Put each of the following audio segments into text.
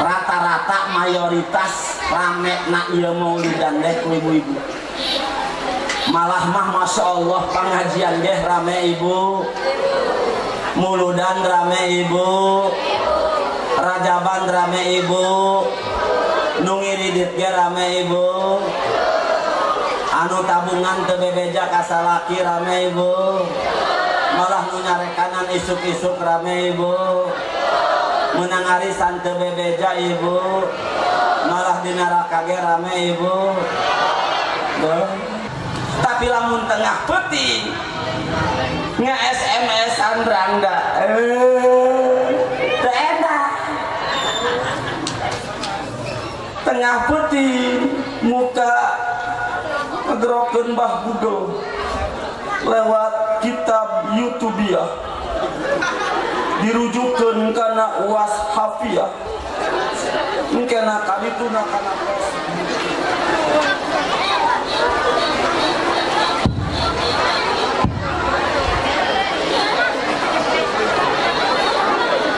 rata-rata mayoritas rame nak ieu maulidan deh ku ibu-ibu. Malah mah masya Allah pengajian deh rame ibu, muludan rame ibu, rajaban rame ibu, nungiridit ge rame ibu, anu tabungan teu bebeja kasalaki rame ibu, malah nu nyarekanan isuk-isuk rame ibu, menang arisan teu bebeja ibu, malah di neraka ge rame ibu. Tapi lamun tengah peti nge SMS-an rangda teu enak. Tengah peti muka ngedrokeun Mbah Google lewat kitab YouTubiah dirujukeun kana UAS Hafiyah engkena kadituna kana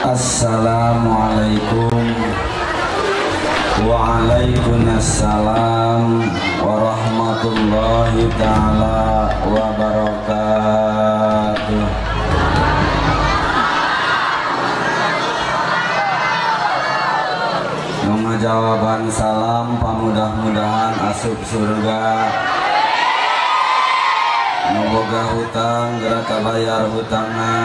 Assalamualaikum Waalaikumsalam warahmatullahi ta'ala wabarakatuh. Nunga jawaban salam pamudah-mudahan asup surga. Moga hutang gerak bayar hutangna,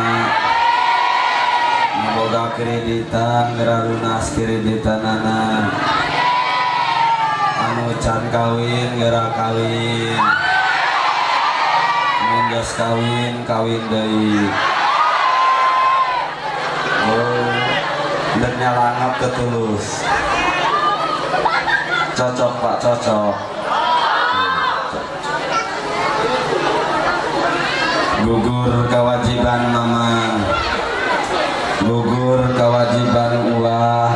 moga kreditan gerak lunas kreditanana, anu can kawin gerak kawin, mendos kawin kawin deui. Dan nyalangap ketulus, cocok Pak, cocok. Gugur kewajiban mama, gugur kewajiban ulah,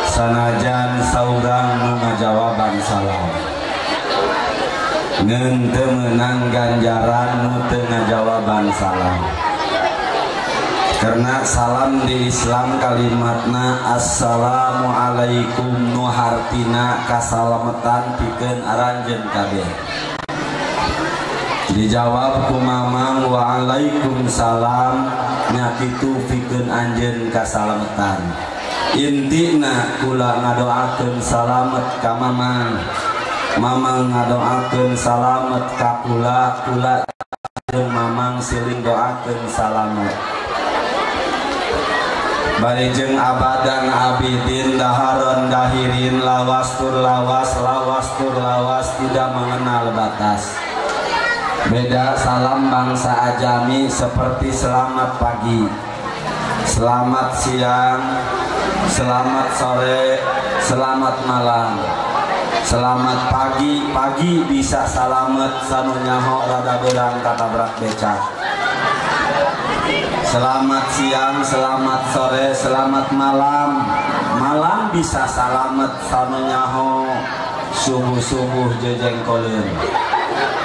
sanajan saurang nu ngajawaban salam, ngeun teu meunang ganjaran nu teu ngajawaban salam. Karena salam di Islam kalimatna assalamualaikum nu hartina kasalametan pikeun aranjeun kabeh. Dijawab ku mamang waalaikumsalam nya kitu pikeun anjeun kasalametan. Intina kula ngadoakeun salamet ka mamang, mamang ngadoakeun salamet ka kula, kula jeung mamang siling doakeun salamet. Bari jeung abadan abidin daharon dahirin lawas tur lawas, lawas tur lawas tidak mengenal batas. Beda salam bangsa Ajami seperti selamat pagi, selamat siang, selamat sore, selamat malam. Selamat pagi, pagi bisa salamet sanu nyaho rada beurang katabrak becak. Selamat siang, selamat sore, selamat malam. Malam bisa salamet sanu nyaho subuh-subuh jejengkoleun.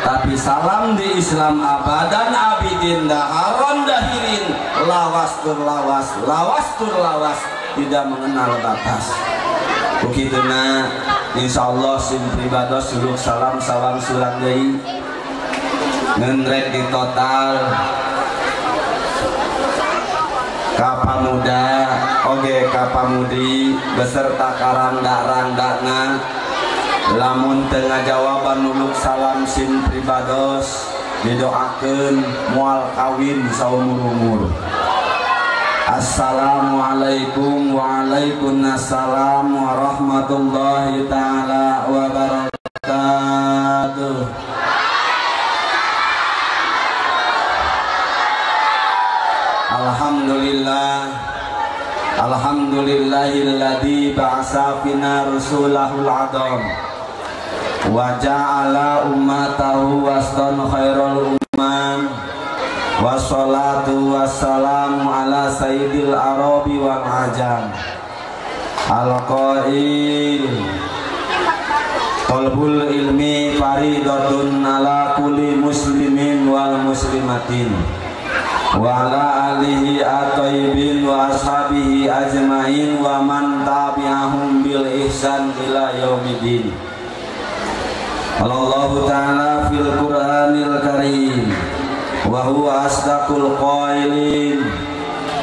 Tapi salam di Islam abadan abidin daharon dahirin lawas tur lawas, lawas tur lawas tidak mengenal batas. Bukituna insyaallah sim pribados suluk salam sawang surang deui ngendrek di total kapamuda oge kapamudi beserta karangda-rangdana. Lamun tengah jawaban nuluk salam sim pribados didoakeun moal kawin saumur-umur. Assalamualaikum waalaikumsalam warahmatullahi ta'ala wabarakatuh. Alhamdulillah, alhamdulillahilladzi ba'asa fina rusulahul adam wa ja'ala ummatahu wasdan khairul umam wassalatu wassalamu ala sayyidil arabi wal ajam al-qail talbul ilmi faridatun ala kulli muslimin wal muslimatin wa ala alihi at-thayyibin wa ashabihi ajmain wa man tabi'ahum bil ihsan ila yaumiddin. Allahu ta'ala fil Qur'anil Karim wa huwa asdaqul qailin.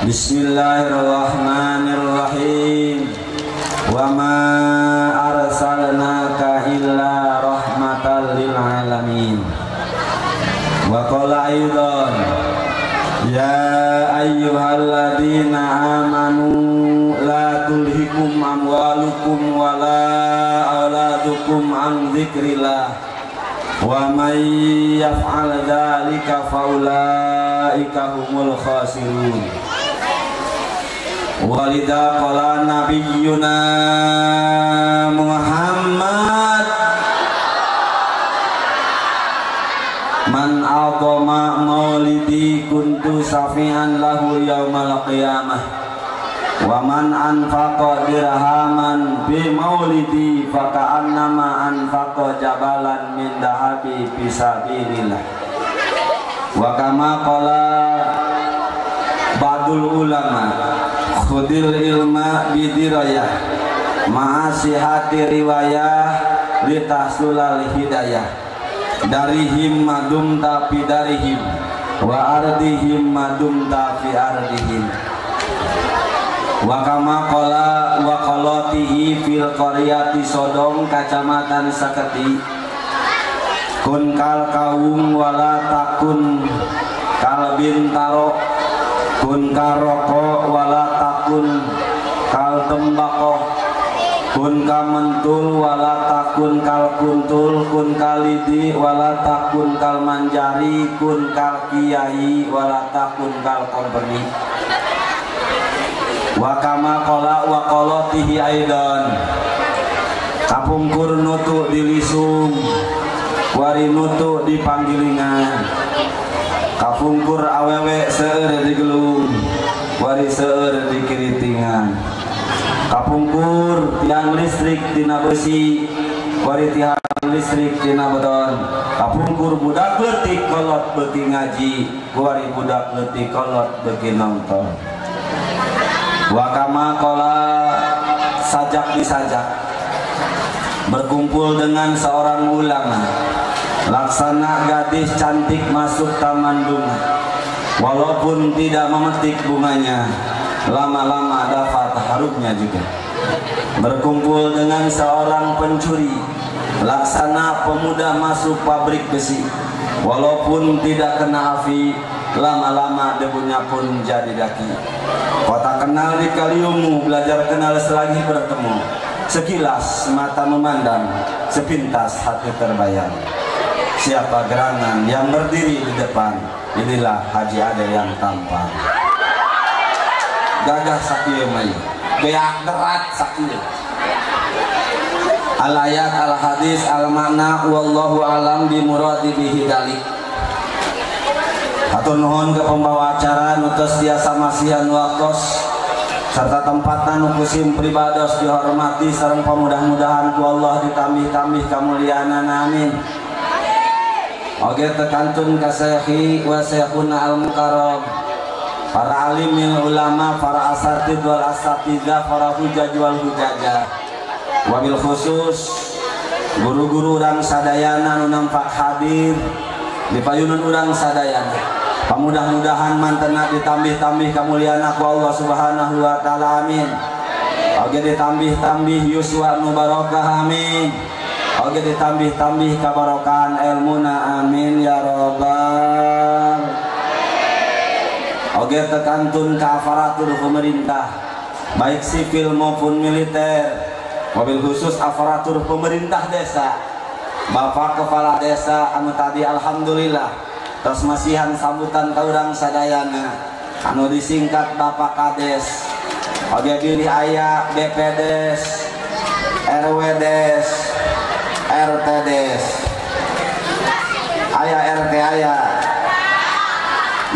Bismillahirrahmanirrahim. Wa ma arsalnaka illa rahmatan lil alamin. Wa qala aidan ya ayyuhalladzina amanu la tulhikum amwalukum wala auladukum an dzikrillah wa may yaf'al dzalika faulaika humul khasirun. Walidha qala nabiyyuna Muhammad man a'dama maulidi kuntu safi'an lahu yaumal qiyamah wa man anfaqa dirhaman bi maulidi faka'annama anfaqa jabalan min dahabi fisabilillah. Wa kama qala ba'dul ulama khudil ilma bidirayah ma'asihati riwayah litahsulal hidayah darihim madum tapi darihim wa ardihim madum tapi ardihim. Wa kama qala wa qalatihi fil qaryati Sodom kacamatan Saketi kun kal kaum wala takun kal bintaro kun karoko wala takun kal tembako kun kamentul wala takun kal kuntul kun kalidi wala takun kal manjari kun kal kiai wala takun kal kompeni. Wa kama qala wa qalatihi aidan kapungkur nutu dilisung wari nutu dipanggilingan kapungkur awewe seueur digelung wari seueur dikiritingan kapungkur tiang listrik tina besi wari tiang listrik tina beton kapungkur budak leutik kolot beuki ngaji wari budak leutik kolot beuki nonton. Wa kama qala sajak disajak berkumpul dengan seorang ulama laksana gadis cantik masuk taman bunga walaupun tidak memetik bunganya lama-lama dapat harumnya juga. Berkumpul dengan seorang pencuri laksana pemuda masuk pabrik besi walaupun tidak kena api lama-lama debunya pun jadi daki. Kota kenal di kaliumu belajar kenal selagi bertemu sekilas mata memandang sepintas hati terbayang. Siapa gerangan yang berdiri di depan? Inilah Haji Ade yang tampan. Gagah sakit mai, beak derat sakit. Al ayat al hadis al makna wallahu alam bi muradi bihi dalik. Atur nuhun ke pembawa acara nutus tiasa masihan waktos serta tempatan nukusim pribados dihormati sareng pamudah-mudahan ku Allah ditambih-tambih kamuliaan amin. Oge tekantun ka Syekhi wa Syekhuna al-Mukarram para alimil ulama, para asatid wal asatidzah, para hujaj wal hujajah. Wabil khusus guru-guru urang sadayana nu nampak hadir di payunan urang sadayana. Mudah-mudahan mantena ditambih-tambih kamuliaan aku Allah Subhanahu wa taala amin. Oge ditambih-tambih yuswa nu barokah amin. Oge ditambih-tambih kabarokahan ilmuna amin ya rabbal. Oge tekantun ka aparatur pemerintah baik sipil maupun militer, mobil khusus aparatur pemerintah desa, Bapak Kepala Desa anu tadi alhamdulillah tos masihan sambutan kaurang sadayana anu disingkat Bapak Kades. Oge bilih aya BPDes, RWDes, RTDes, aya RT aya.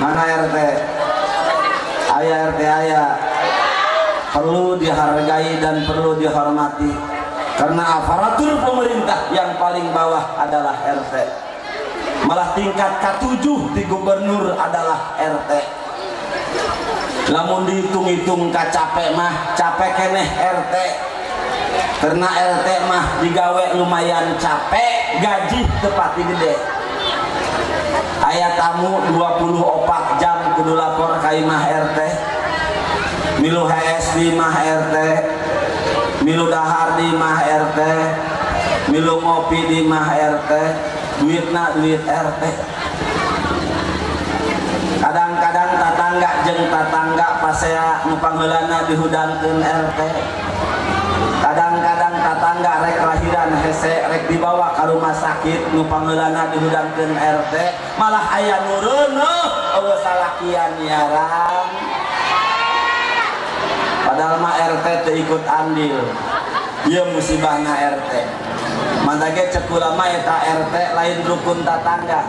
Mana RT? Aya RT aya. Perlu dihargai dan perlu dihormati karena aparatur pemerintah yang paling bawah adalah RT. Malah tingkat ke-7 di gubernur adalah RT. lamun dihitung-hitung ka capek mah capek keneh RT karena RT mah digawe lumayan capek gaji tepati gede aya tamu 24 jam kudu lapor ka imah RT milu HS di imah RT milu dahar di imah RT milu ngopi di imah RT duitna duit RT kadang-kadang tatangga jeung tatangga pasea nu pangheulana dihudangkeun RT kadang-kadang tatangga rek lahiran hese rek dibawa ke rumah sakit nu pangheulana dihudangkeun RT malah aya nu reuneuh eueuh salakian nyiaran padahal mah RT teu ikut andil ieu musibahna RT mantage cek ulama eta RT lain rukun tatangga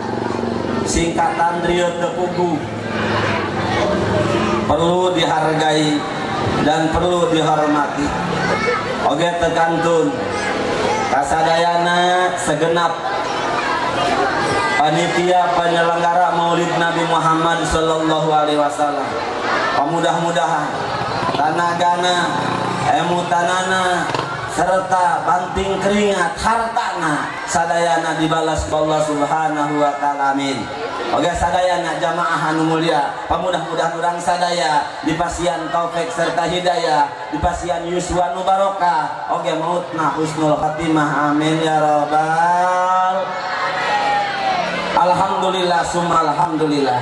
singkatan rieu teu pugu perlu dihargai dan perlu dihormati oge tekantun kasadayana segenap panitia penyelenggara Maulid Nabi Muhammad sallallahu alaihi wasallam mudah-mudahan tanagana emutanana serta banting keringat hartana sadayana dibalas Allah Subhanahu wa taala amin. Oke sadayana jamaah anu mulia pamudah-mudahan urang sadaya dipasian taufik serta hidayah dipasian yuswa nu barokah oge mautna husnul khatimah amin ya rabbal alhamdulillah summa alhamdulillah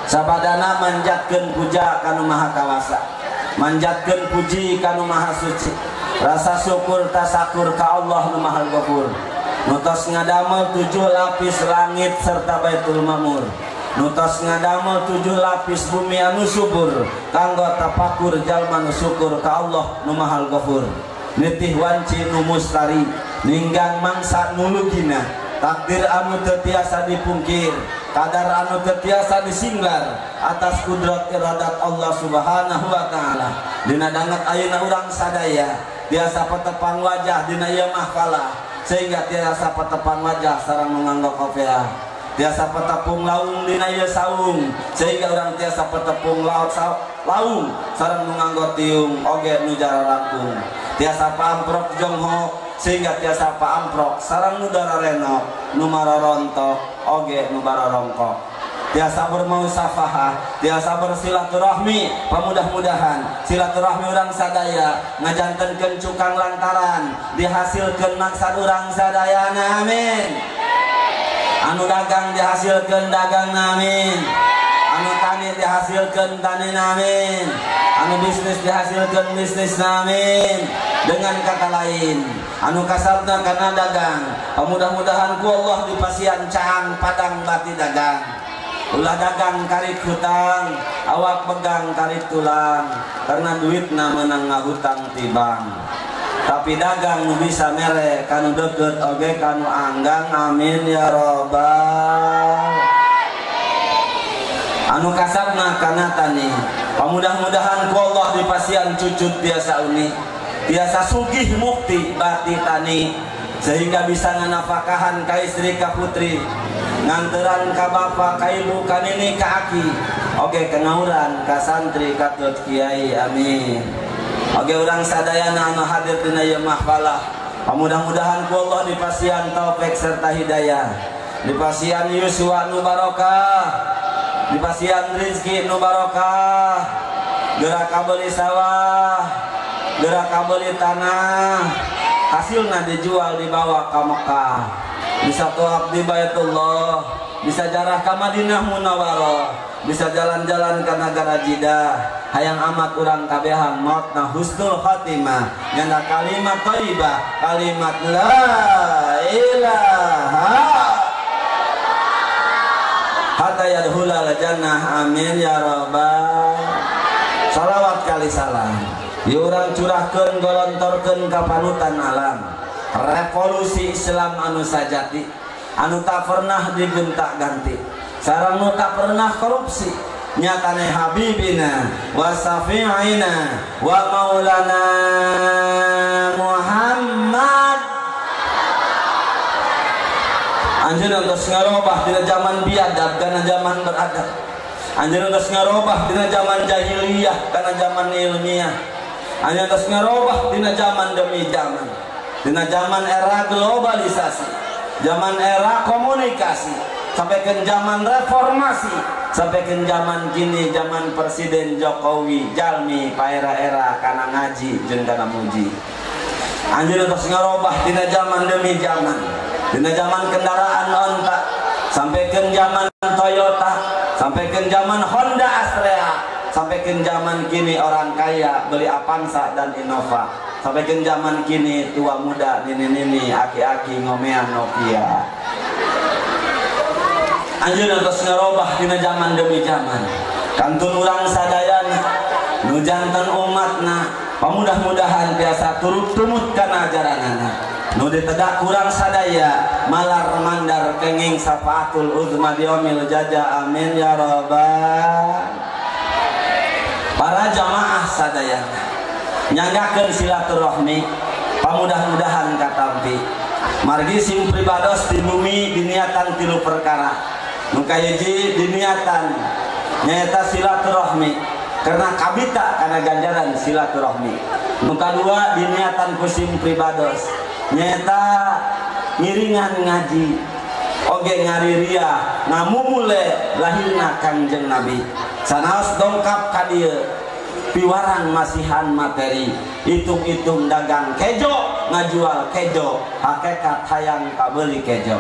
sabadana manjatkeun puja kanu maha kawasa manjatkeun puji kanu maha suci rasa syukur tasakur ka Allah nu maha ghafur nutos ngadamel 7 lapis langit serta Baitul Mamur nutos ngadamel 7 lapis bumi anu subur kanggo tapakur jalma nu syukur ka Allah nu mahal ghafur nitih wanci nu mustari ninggang mangsa nulugina takdir anu teu tiasa dipungkir kadar anu teu tiasa disinglar atas kudrat iradat Allah Subhanahu wa taala dina danget ayeuna urang sadaya biasa petepang wajah dina ieu mahfalah sehingga tiasa petepang wajah sareng nganggo kopiah tiasa petepung laung dina ieu saung sehingga urang tiasa petepung laung sareng nganggo tiung oge nu jararampung tiasa paamprok jonghok sehingga tiasa paamprok sareng nu dararenok nu mararontok oge nu bararongkok tiasa bermusafahah tiasa bersilaturahmi pamudah-mudahan silaturahmi urang sadaya ngajantenkeun cukang lantaran dihasilkeun maksad urang sadayana amin anu dagang dihasilkeun dagang amin anu tani dihasilkeun tani amin anu bisnis dihasilkeun bisnis amin dengan kata lain anu kasabna kana dagang mudah-mudahan ku Allah dipasian caang padang bati dagang ulah dagang karit hutang awak pegang karit tulang karena duitna menang ngahutang tibang tapi dagang nu bisa mere kanu deukeut oge kanu anggang amin ya robbal anu kasabna kana tani mudah-mudahan ku Allah dipasian cucut biasa uni biasa sugih mukti bati tani sehingga bisa nganafakahan ka istri ka putri nganteran ka bapa ka ibu ka nini ka aki oge kangauran ka santri ka tut kiai amin oge urang sadayana anu hadir dina ieu mahfalah mudah-mudahan ku Allah dipasian taufik serta hidayah dipasian yuswa nu barokah dipasian rezeki nu barokah gerak kabeli sawah gerak kabeli tanah hasilna dijual dibawa ke Mekah bisa tawaf di Baitullah bisa jarah ke Madinah Munawwarah bisa jalan-jalan ke negara Jeddah hayang amat urang kabehan mautna husnul khatimah nyana kalimat thayyibah kalimat la ilaha hatta yadkhulal jannah amin ya rabbal salawat kali salam diurang curahkeun golontorkeun ka panutan alam revolusi Islam anu sajati anu tak pernah digonta-ganti sareng nu tak pernah korupsi nyatane habibina wa safi'ina wa maulana Muhammad anjeun geus ngarobah dina zaman biadab kana zaman beradab Anjeun geus ngarobah dina zaman jahiliyah kana zaman ilmiah. Anjeun geus ngarobah dina zaman demi zaman. Dina zaman era globalisasi, zaman era komunikasi, sampai ke zaman reformasi, sampai ke zaman kini zaman Presiden Jokowi jalmi paera-era kana ngaji jeung kana muji. Anjeun geus ngarobah dina zaman demi zaman. Dina zaman kendaraan onta sampai ke zaman Toyota, sampai ke zaman Honda Astrea, sampai ke zaman kini orang kaya beli Avanza dan Innova, sampai ke zaman kini tua muda nini-nini aki-aki ngomean Nokia. Anjeun geus ngarobah dina zaman demi zaman. Kantun urang sadayana nu janten umatna pamudah-mudahan biasa turut tumut kana ajaranana. Nu ditedak kurang sadaya malar mandar kenging safaatul uzma diomil jaja amin ya robbal. Para jamaah sadaya nyanggakeun silaturahmi pamudah-mudahan katampi margi sim pribados di bumi diniatan tilu perkara. Nu kahiji diniatan nyaeta silaturahmi karena kabita kana ganjaran silaturahmi. Nu kadua diniatan kusim pribados nyata ngiringan ngaji oge ngariria ngamumule lahirna Kangjeng Nabi sanaos dongkap ka dieu piwaran masihan materi hitung-hitung dagang kejo ngajual kejo hakikat hayang kabeli kejo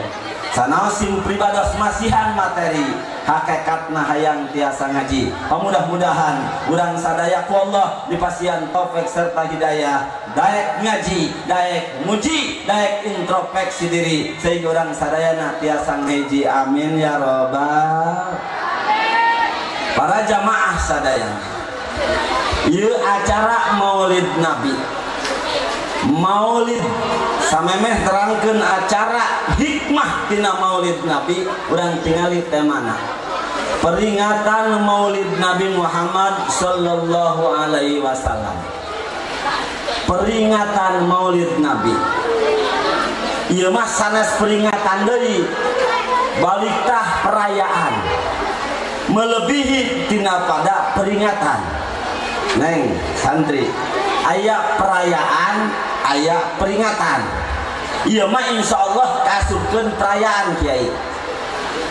sanaos sim pribados masihan materi hakikatna hayang tiasa ngaji. Mudah-mudahan urang sadaya ku Allah dipasihan taufik serta hidayah daek ngaji, daek muji, daek introspeksi diri sehingga urang sadayana tiasa ngaji amin ya robbal. Para jamaah sadaya ieu acara Maulid Nabi. Maulid samemeh terangkeun acara hikmah tina Maulid Nabi urang tingali temana peringatan Maulid Nabi Muhammad sallallahu alaihi wasallam. Peringatan Maulid Nabi ieu mah sanes peringatan deui baliktah perayaan melebihi tina pada peringatan. Neng santri aya perayaan aya peringatan. Ieu mah insyaallah kasupkeun perayaan kiai.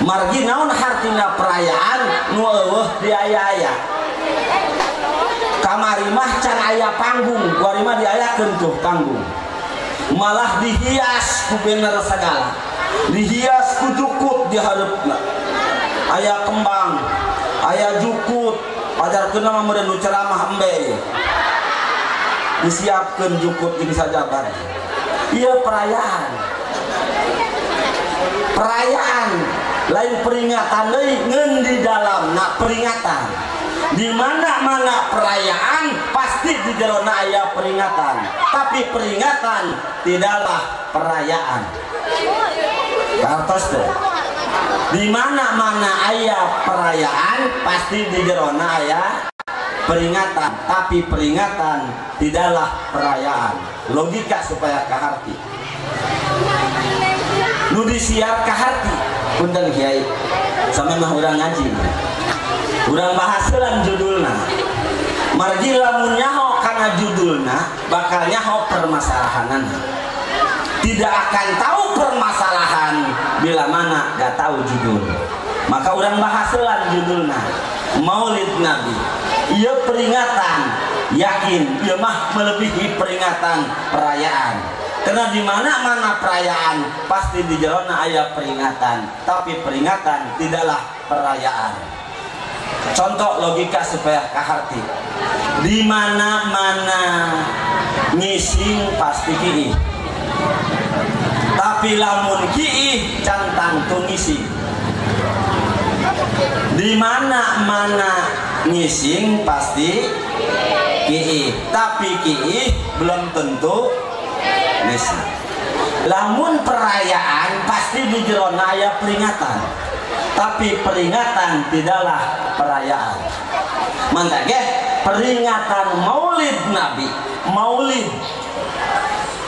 Margi naon hartina perayaan nu eueuh di aya-aya. Kamari mah can aya panggung, kuari mah diayakeun tuh panggung. Malah dihias ku bener sagala. Dihias ku jukut di hareupna. Aya kembang, aya jukut, pajarkeun mah meureun nu ceramah embe. Disiapkeun jukut jeung sajabar. Ieu perayaan. Perayaan lain peringatan deui ngeun di dalamna peringatan. Di mana-mana perayaan pasti di jerona aya peringatan. Tapi peringatan tidaklah perayaan. Kartos teh. Di mana-mana aya perayaan pasti di jerona aya peringatan, tapi peringatan tidaklah perayaan. Logika supaya kaharti. Nu disiar kaharti. Punten kiai, sampe mah urang ngaji. Urang bahas heula judulna. Margi lamun nyaho kana judulna bakal nyaho permasalahanana. Tidak akan tahu permasalahan bila mana gak tahu judul. Maka urang bahas heula judulna. Maulid Nabi. Ieu peringatan, yakin ieu mah melebihi peringatan perayaan. Karena di mana-mana perayaan pasti di jerona aya peringatan, tapi peringatan tidaklah perayaan. Contoh logika supaya kaharti. Di mana-mana ngising pasti kiih. Tapi lamun kiih cantang tu ngising. Di mana-mana ngising pasti kiih, tapi kiih belum tentu ngising. Lamun perayaan pasti di jerona aya peringatan, tapi peringatan tidaklah perayaan. Mantap ge peringatan Maulid Nabi. Maulid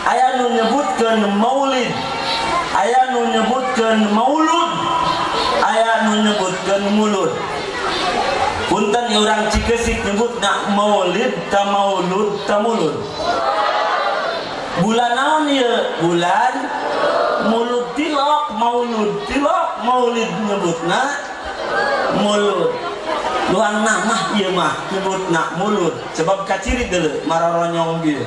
aya nu nyebutkeun maulid, aya nu nyebutkeun maulud, aya nu nyebutkeun mulud. punten orang Cikesik nyebut nak maulid ta maulud ta mulud. Bulan naon ieu? Bulan mulud tilok, maulud tilok, maulid nyebutna mulud. Luang nama ieu mah nyebutna mulud. Sebab kaciri deuleu mararonyong ieu.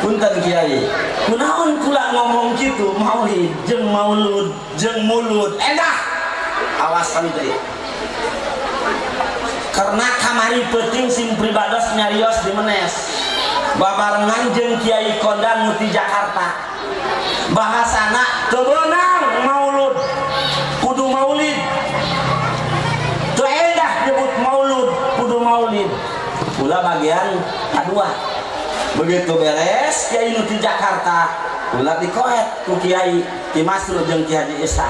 Punten Kiai, kunaon kula ngomong kitu maulid jeung maulud jeung mulud. Endah. Awas santri. Karena kamari penting sim pribados nyarios di menes. Babarengan jeung Kiai Kondang muti Jakarta. Bahasana teu beunang maulud. Kudu maulid. Teu endah nyebut maulud, kudu maulid. Kula bagian kadua. Begitu beres Kiai nuti Jakarta, ulah dikoet ku Kiai Ki Masrur jeung Ki Haji Isa.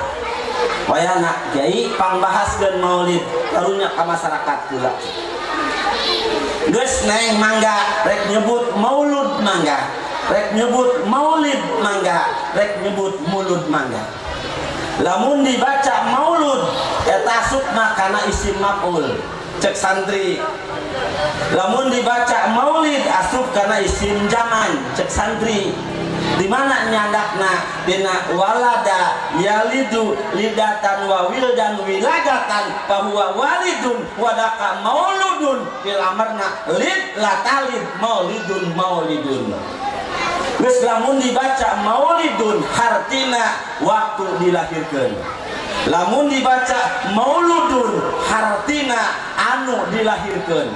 Wayana Kiai pangbahaskeun maulid karunya ka masyarakat kula. Geus neng mangga rek nyebut maulud mangga, rek nyebut maulid mangga, rek nyebut mulud mangga. Lamun dibaca maulud eta asupna kana isim maf'ul. Cek santri. Lamun dibaca maulid asup karena isim zaman. Cek santri. Di mana nyandakna dina walada yalidu lidatan wa wildan wiladatan bahwa walidun wadaka mauludun fil amarna lid latalid maulidun maulidun. Geus lamun dibaca maulidun hartina waktu dilahirkeun. Lamun dibaca mauludun hartina anu dilahirkeun.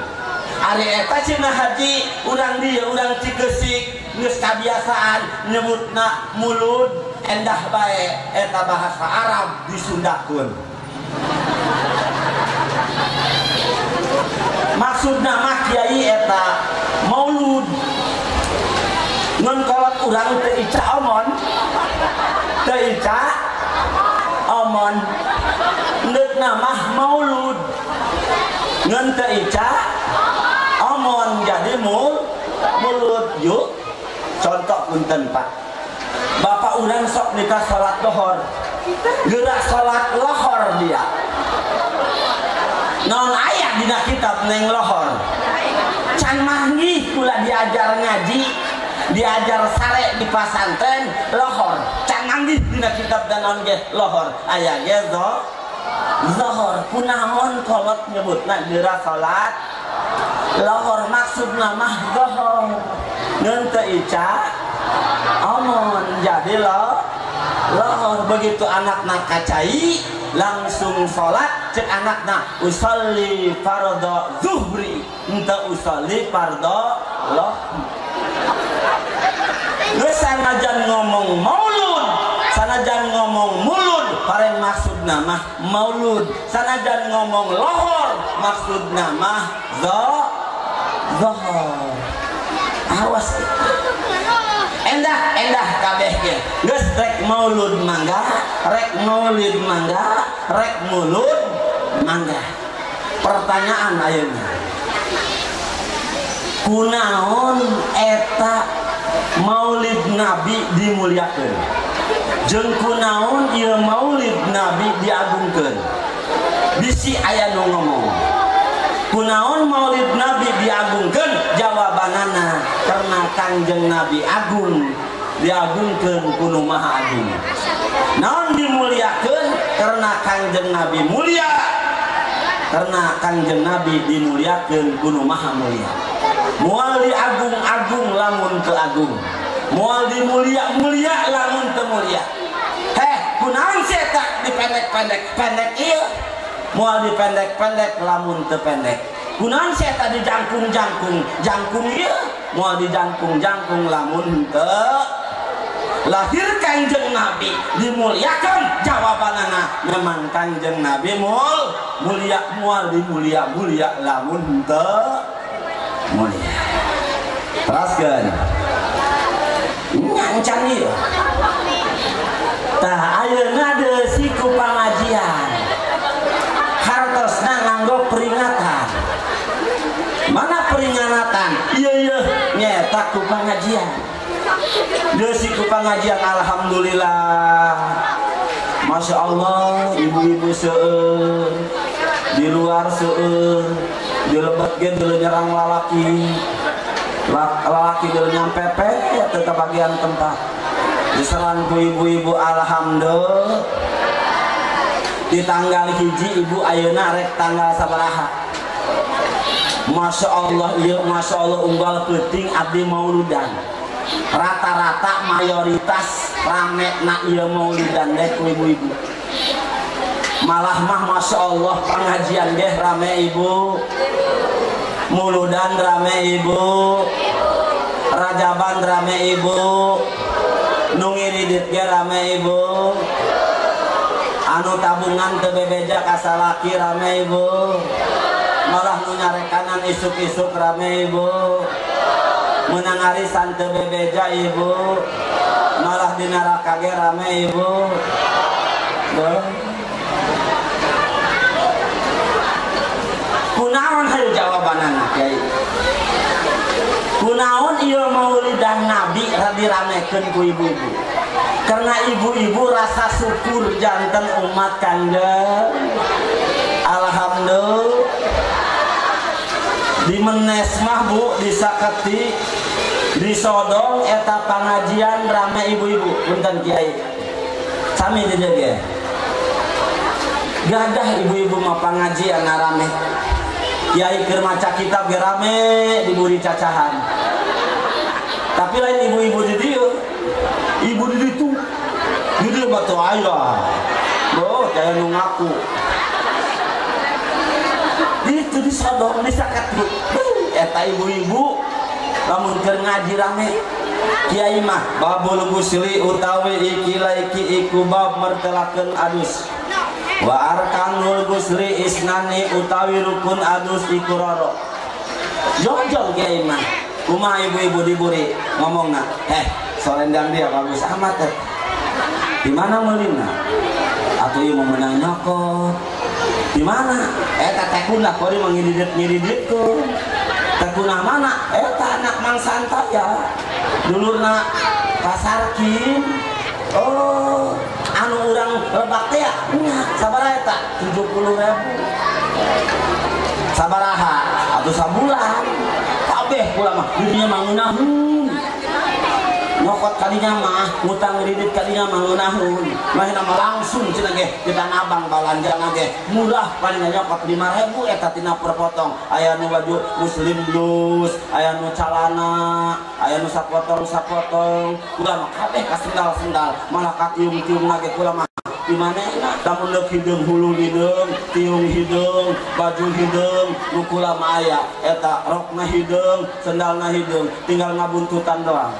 Ari eta cenah haji urang dieu urang Cikesik geus kabiasaan nyebutna mulud endah bae eta bahasa Arab disundakeun. Maksudna mah Kiai eta maulud. Ngan kolot urang teu ica omon. Teu ica omon. Neutna mah maulud. Ngan teu ica omon jadi mulud yuk. Contoh punten Pak, bapak urang sok nikah salat lohor, gerak salat lohor dia. Non ayat dina kitab neng lohor. Can manggih kula diajar ngaji, diajar sare di pasantren lohor. Can manggih dina kitab dan non ge lohor. Aya ge zohor. Kunaon kolot nyebutna gerak salat lohor maksudna mah zohor. Ngan teu ica omon jadi lohor. Begitu anakna kacai langsung sholat cek anakna usolli fardhu zuhri enta usolli fardhu loh. Geus sanajan ngomong maulud sanajan ngomong mulud pareng maksudna mah maulud sanajan ngomong lohor maksudna mah zohor. Awas endah kabeh ge geus rek maulud mangga rek maulid mangga rek mulud mangga. Pertanyaan ayeuna kunaon eta maulid nabi dimuliakeun jeung kunaon ieu maulid nabi diagungkeun? Bisi aya nu ngomong kunaon maulid nabi diagungkeun? Jawabanana karena Kangjeng Nabi agung diagungkeun ku Nu Maha Agung. Naon dimuliakeun? Karena Kangjeng Nabi mulia. Karena Kangjeng Nabi dimuliakeun ku Nu Maha Mulia. Moal diagung-agung lamun teu agung. Moal dimulia-mulia lamun teu mulia. Kunaon sih eta dipendek-pendek? Pendek ieu. Moal dipendek-pendek lamun teu pendek. Kunaon sih eta dijangkung-jangkung? Jangkung ieu. Moal dijangkung-jangkung lamun teu lahir Kangjeng Nabi dimuliakan. Jawabanana memang Kangjeng Nabi mulia moal dimulia-mulia lamun teu mulia. Teruskeun. Nyancan ieu. Tah ayeuna deui siku pangajian. Hartosna nganggo peringatan. Mana peringatan? Iya nyeta ku pangajian. Deui siku pangajian alhamdulillah. Masya Allah, ibu-ibu seueur di luar seueur di lebat ge dulu nyerang lalaki dulu nyampe ke bagian tempat diserang ku ibu-ibu. Alhamdulillah di tanggal hiji ibu ayeuna rek tanggal sabaraha. Masya Allah, iya Masya Allah unggal penting abdi mauludan. Rata-rata mayoritas rame nak iya mauludan deh ku ibu-ibu. Malah mah Masya Allah pengajian deh rame ibu, muludan rame ibu, rajaban rame ibu, nungiridit ge rame ibu, anu tabungan teu bebeja kasalaki rame ibu, malah nu nyarekanan isuk-isuk rame ibu, menang arisan teu bebeja ibu, malah di neraka ge rame ibu. Kunaon hayu jawabanana Kiai? Kunaon ieu maulidan Nabi diramekeun ku ibu-ibu? Karena ibu-ibu rasa syukur janten umat Kangjeng. Alhamdulillah di menes mah Bu, di saketi di sodong eta pengajian rame ibu-ibu. Punten Kiai sami dieu gadah ibu-ibu mah pengajian rame. Kiai keur maca kitab ge rame diburi cacahan. Tapi lain ibu-ibu di dieu. Ibu di ditu. Di dieu batu aya. Boh, kayak nu ngaku. Itu disodong disaket. Eta ibu-ibu lamun keur ngaji rame. Kiai mah babul gusli utawi iki iku bab mertelakeun adus. Wa arkanul gusli isnani utawi rukun adus ikuroro. Jonjol Kiai mah kumaha ibu-ibu diburi ngomongna solendang dia bagus amat di mana meulina atuh ieu meunang nyokot di mana eta tekuna kori mangidit-ngiditkeun tekuna mana eta anak mang santaya dulurna pasarkin. Oh anu urang lebak teh sabaraha eta 70.000 sabaraha atuh sabulan kabeh kula mah dunia mangunahun nyokot kadinya mah ngutang kredit kadinya mangunahun mah nama langsung cenah ge di Tanah Abang balanjana ge murah paling nyokot 5.000 eta tina perpotong aya nu baju muslim blus aya nu calana aya nu sapotong ulah mah kabeh ka sendal malah katiung-tiung lagi kula mah di mana tamun leuk hideung hulu hideung tiung hideung baju hideung nu kula mah aya eta rokna hideung sendalna hideung tinggal ngabuntutan doang.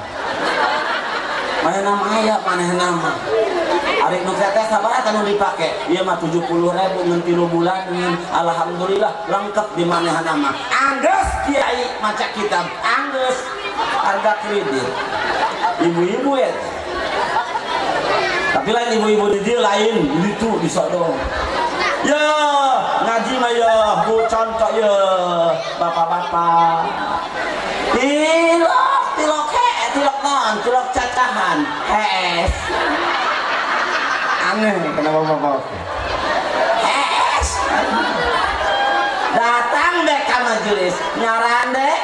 Manehna mah aya manehna mah ari nu teh sabaraha anu dipake ieu mah 70.000 ngan 3 bulan alhamdulillah lengkap di manehna mah anggeus Kiai maca kitab anggeus harga kredit ibu-ibu ya. Tapi lain ibu-ibu di dia lain itu disodong. Ya ngaji mah ya Bu contoh ya bapak-bapak. Tilok cacahan. Aneh kenapa bapak? Datang deh ke majelis nyaran deh.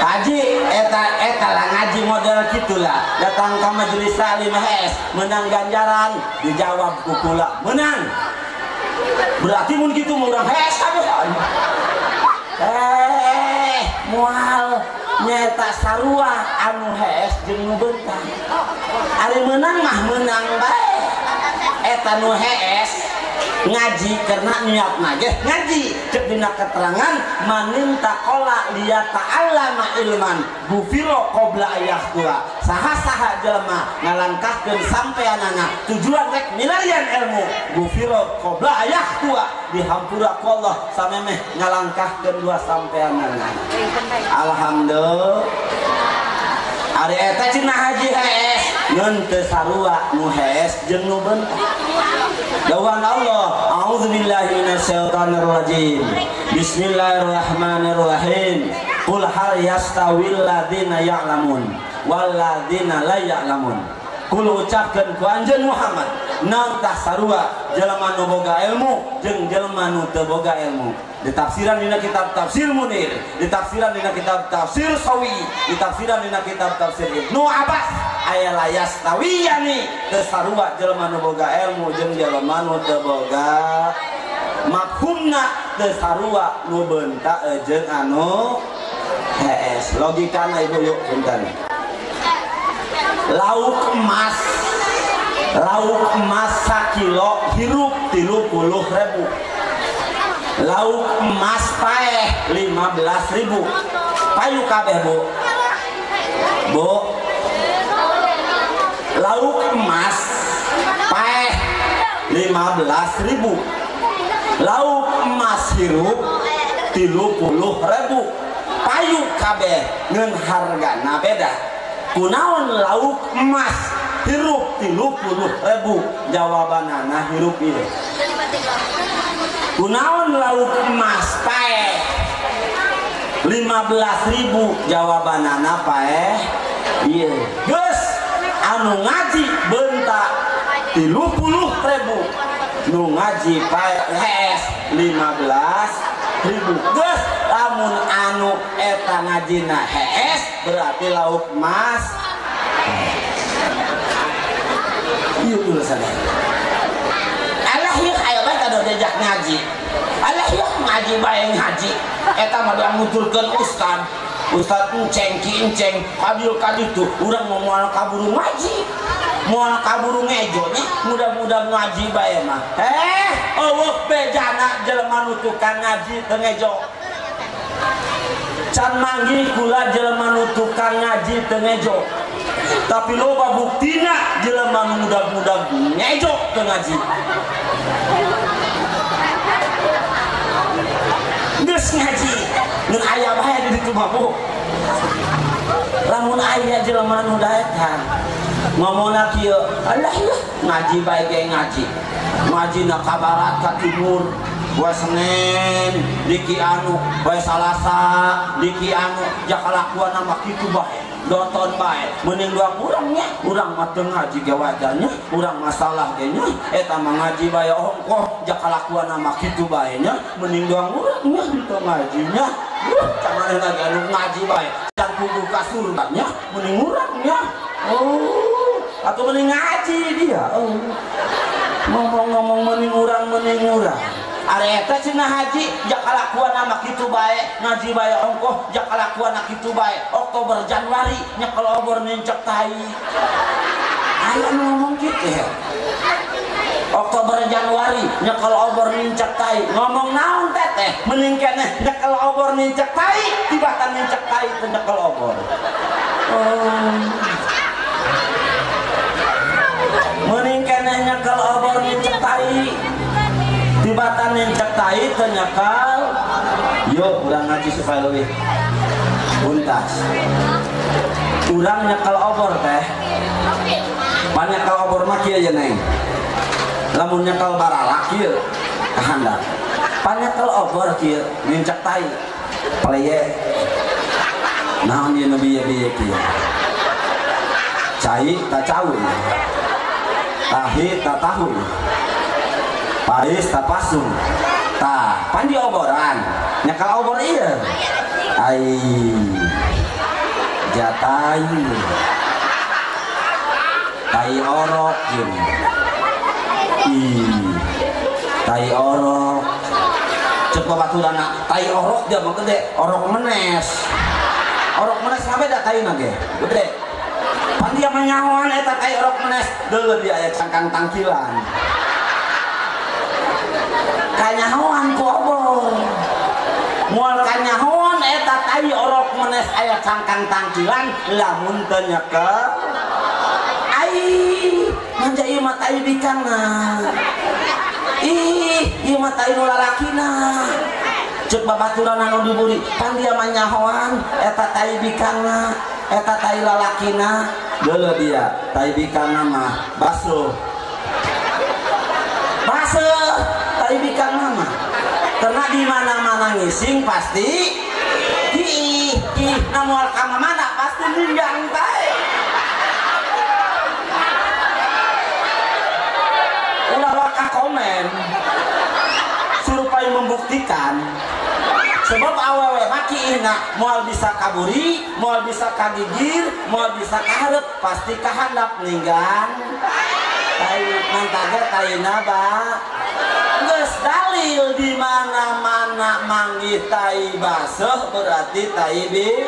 Haji eta lah ngaji model gitulah datang ke majelis salim menang ganjaran dijawab kukula menang berarti mun gitu murang mual nyata sarua anu jeung nu bentang ari menang mah menang bae eta nu ngaji karena niatna ge ngaji cek dina keterangan manin taqala liya ta'allama ilman gufiro qabla ayahtura saha-saha jelema ngalangkahkeun sampeanana tujuan rek milarian ilmu gufiro qabla ayahtura dihampura ku Allah samemeh ngalangkahkeun dua sampeanana. Alhamdulillah ari eta cenah haji ngeun teu sarua nu jeung nu bentang. Dawan Allah, a'udzubillahi minasyaitonirrajim. Bismillahirrahmanirrahim. Qul hal yastawil ladzina ya'lamun walladzina la ya'lamun. Kulo ucapkeun ku anjeun Muhammad naon tah sarua jelema nu boga ilmu jeung jelema nu teu boga ilmu. Di tafsiran dina kitab Tafsir Munir, di tafsiran dina kitab Tafsir Sawi, di tafsiran dina kitab Tafsir Ibnu Abbas aya layas tawiyani teu sarua jelema nu boga ilmu jeung jelema nu teu boga mafhumna teu sarua nu beunta jeung anu hees. Logikana ibu yuk punten. Lauk emas sakilo hirup 30.000. Lauk emas paeh 15.000. Payu kabeh bu. Lauk emas paeh 15.000. Lauk emas hirup 30.000. Payu kabeh ngeun hargana beda. Kunaon lauk emas hirup 30.000? Jawabanana hirup ieu. Kunaon lauk emas paeh 15.000? Jawabanana paeh ieu. Geus anu ngaji beunta 30.000, nu ngaji paeh hees 15.000. Geus lamun anu eta ngajina hees berarti lauk emas. Ieu urusan. Allah ieu aya bae kada diajak ngaji. Allah ieu ngaji bae ngaji. Eta mah da nguturkeun ustad. Ustad enceng ki enceng kaditu urang moal kaburu ngaji. Moal kaburu ngejo nya mudah-mudah ngaji bae mah. Eueuh bejana jelema nu tukang ngaji teu ngejo. Can manggih kula jelema nu tukang ngaji teu ngejo. Tapi loba buktina jelema nu mudah-mudah ngejo teu ngaji. Geus ngaji ngeun aya bae di ditu mah bu. Lamun aya jelema nu daetan ngomongna kieu, Allah ya ngaji bae ge ngaji. Ngajina ka barat ka timur, poe Senen di Kianu, poe Salasa di Kianu, jakalakuan mah kitu bae. Doton bae mending doang urang nya, urang mah teu ngaji ge wajannya, urang masalah ge nya eta mah ngaji bae ongkoh jakalakuan mah kitu bae nya, mending doang urang nya teu ngajinya. Camane lagi anu ngaji bae can kudu ka surga nya, mending urang nya. Atau mending ngaji dia. Ngomong-ngomong mending urang. Are eta cenah haji jakalakuan mah kitu bae, ngaji bae ongkoh jakalakuan kitu bae. Oktober Januari nyekel obor nincek tai. Aya nu ngomong kitu ya. Oktober Januari nyekel obor nincek tai. Ngomong naon teh? Mending keneh nyekel obor nincek tai, tibatan nincek tai teu nyekel obor. Mending keneh nyekel obor nincek tai, tibatan nincek tai teu nyekel. Yuk urang ngaji supaya leuwih buntas. Urang nyekel obor teh. Pan nyekel obor mah kieu ye Neng. Lamun nyekel baralak kieu kahandap. Pan nyekel obor kieu nincek tai. Peleye. Naon ieu nu bieu-bieu kieu? Cai ta cawi. Tahi ta tahu. Pais ta pasung. Tah, pan di oboran. Nyekel obor ieu. Ai. Jatai. Tai orok ieu. Tai orok. Cek babaturana, tai orok dia mah gede, orok menes. Orok menes mah beda taina ge, gede. Pan dia menyahoan eta tai orok menes, deuleuh dia aya cangkang tangkilan. Kanyahoan ku obor. Moal kanyahoan eta tai orok menes aya cangkang tangkilan lamun teu nyekel. Manja ieu mah tai bikangna. Ieu mah tai nu lalakina. Ceuk babaturan anu diburi, pan dia mah nyahoan eta tai bikangna, eta tai lalakina. Deuleuh dia, tai bikangna mah basuh. Basuh tai bikangna mah. Karena di mana-mana ngising pasti namual ka mana pasti ninjang tai. dibuktikan. Sebab awewe maki ina moal bisa kaburi, moal bisa kagigir, moal bisa kaharep, pasti kahandap ninggan. Tai mantage taina ba. Geus dalil di mana-mana manggih tai baseuh berarti tai bi.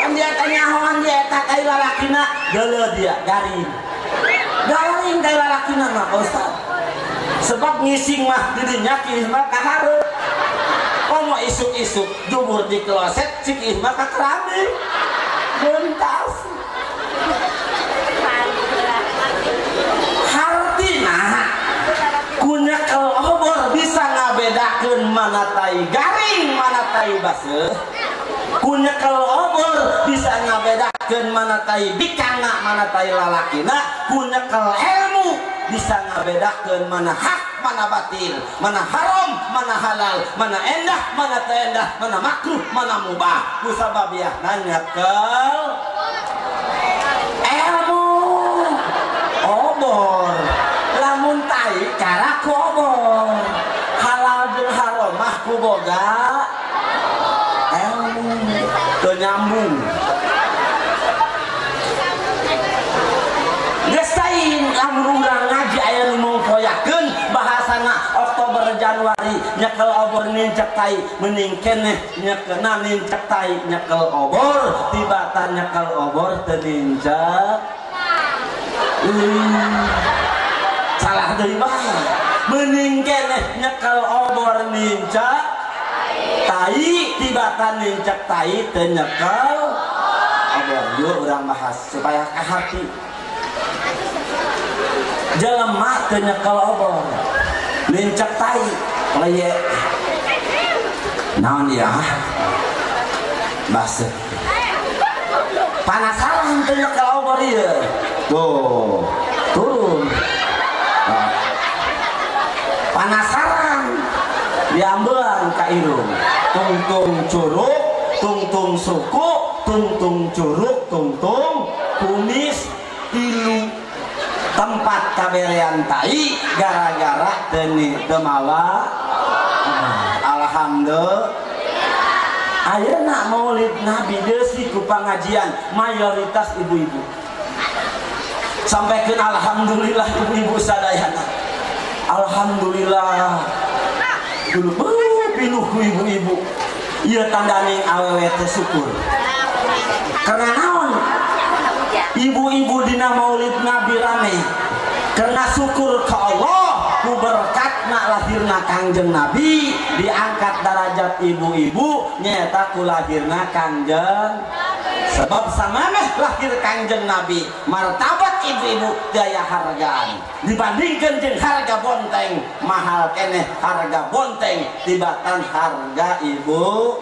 Kan dia tanya hoan dia eta tai lalakina, geuleuh dia garing. Garing tai lalakina mah Ustaz. Sebab ngising mah dirinya kieu mah kahareup. Komo isuk-isuk jubur di kloset cik ieu mah ka keramik. Bentas. Hartina kunya obor bisa ngabedakeun mana tai garing mana tai baseuh. Kunya obor bisa ngabedakeun mana tai bikana mana tai lalakina. Kunya ilmu bisa ngabedakeun mana hak mana batil, mana haram mana halal, mana endah mana teu endah, mana makruh mana mubah. Kusababiah nanya kel ilmu obor. Lamun tai cara obor, halal jeung haram mah ku boga ilmu teu nyambung. Gesain lamun urang ngaji aya nu mengkoyakeun bahasana Oktober Januari nyekel obor nincek tai mending keneh nyekena nincek tai nyekel obor tibatan nyekel obor teu nincek. Salah deui mah mending keneh nyekel obor nincek tai tibatan nincek tai teu nyekel obor. Yuk urang bahas supaya ka hati. Jelema teu nyekel obor nincek tai leye naon ya baseuh panasaran teu nyekel obor ieu tuh turun panasaran diambelan ka irung tungtung curug tungtung suku tungtung curug tungtung kumis tilu tempat kaberean tai gara-gara teu mawa. Alhamdulillah ayeuna maulid Nabi deusi ku pangajian mayoritas ibu-ibu. Sampaikeun alhamdulillah ibu-ibu sadayana. Alhamdulillah. Dulu pinuh ku ibu-ibu. Ieu tandane awewe teh syukur. Karena naon? Ibu-ibu dina maulid Nabi rame karena syukur ke Allah ku berkatna lahirna Kangjeng Nabi diangkat derajat ibu-ibu nyata ku lahirna Kangjeng. Sebab samameh lahir Kangjeng Nabi martabat ibu-ibu daya hargaan dibandingkan jeung harga bonteng mahal keneh harga bonteng tibatan harga ibu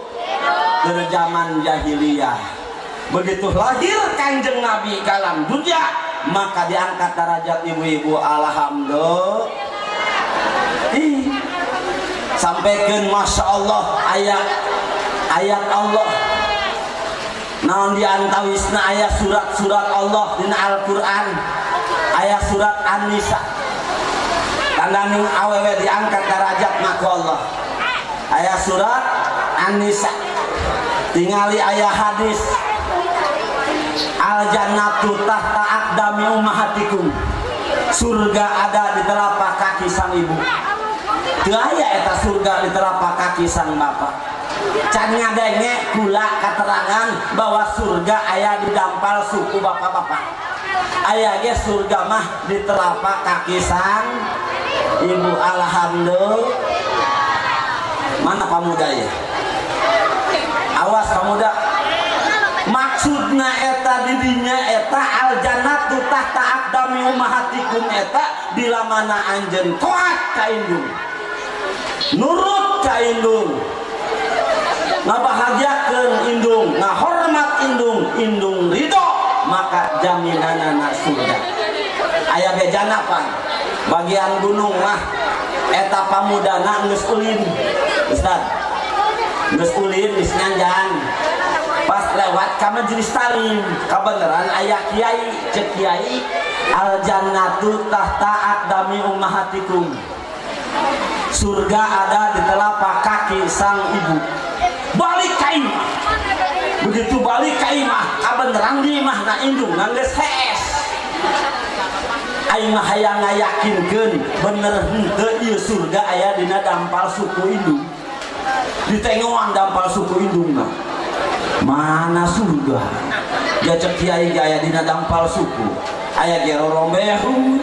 dari zaman jahiliyah. Begitu lahir Kangjeng Nabi kalam dunia maka diangkat derajat ibu-ibu. Alhamdulillah. Sampaikan Masya Allah ayat Allah naon diantawisna ayat surat-surat Allah dina Al-Quran ayat surat An-Nisa tandang awewe diangkat derajat maka Allah ayat surat An-Nisa tingali ayat hadis al jannatu tahta aqdami ummahatikum surga ada di telapak kaki sang ibu. Teu aya eta surga di telapak kaki sang bapak. Can ngadenge kula keterangan bahwa surga aya di dampal suku bapak-bapak. Aya ge surga mah di telapak kaki sang ibu. Alhamdulillah. Mana pemuda ya? Awas pemuda. Maksudna eta dirinya eta al jannatu tahta aqdami ummahatikum eta bila mana anjeun taat ka indung nurut ka indung ngabahagiakeun indung ngahormat indung ridho maka jaminanana surga. Aya bejanapan bagian gunung mah eta pamudana geus ulin Ustaz geus ulin geus nyanjang pas lewat ka majelis talim kabeneran aya kiai cek kiai al jannatu tahta aqdami ummahatikum Surga ada di telapak kaki sang ibu. Balik ka imah. Begitu balik ka imah, kabeneran di imah na indung nanggeus hees. Aing mah hayang ngayakinkeun bener henteu ieu surga aya dina dampal suku indung. Ditengoan dampal suku indung mah. Mana surga? Jajak kiai aya dina dampal suku. Aya ge rorombehu.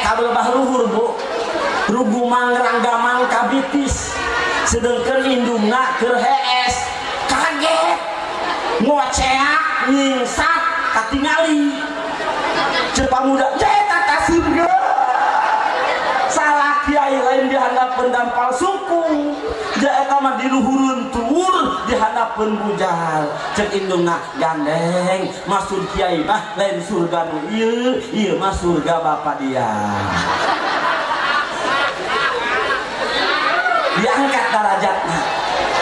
Kabel bah luhur bu. Rugu mangranggaman kabitis. Sedengkeun indungna keur hees. Kaget. Ngoceak nyingsak katingali. Cepat muda, tata surga. Salah kiai lain dihandapkeun dampal suku. Eta mah diluhurun tur dihandapkeun bujal. Cek indungna gandeng. Maksud kiai mah lain surga nu ieu, ieu mah surga bapa dia. Diangkat derajatna.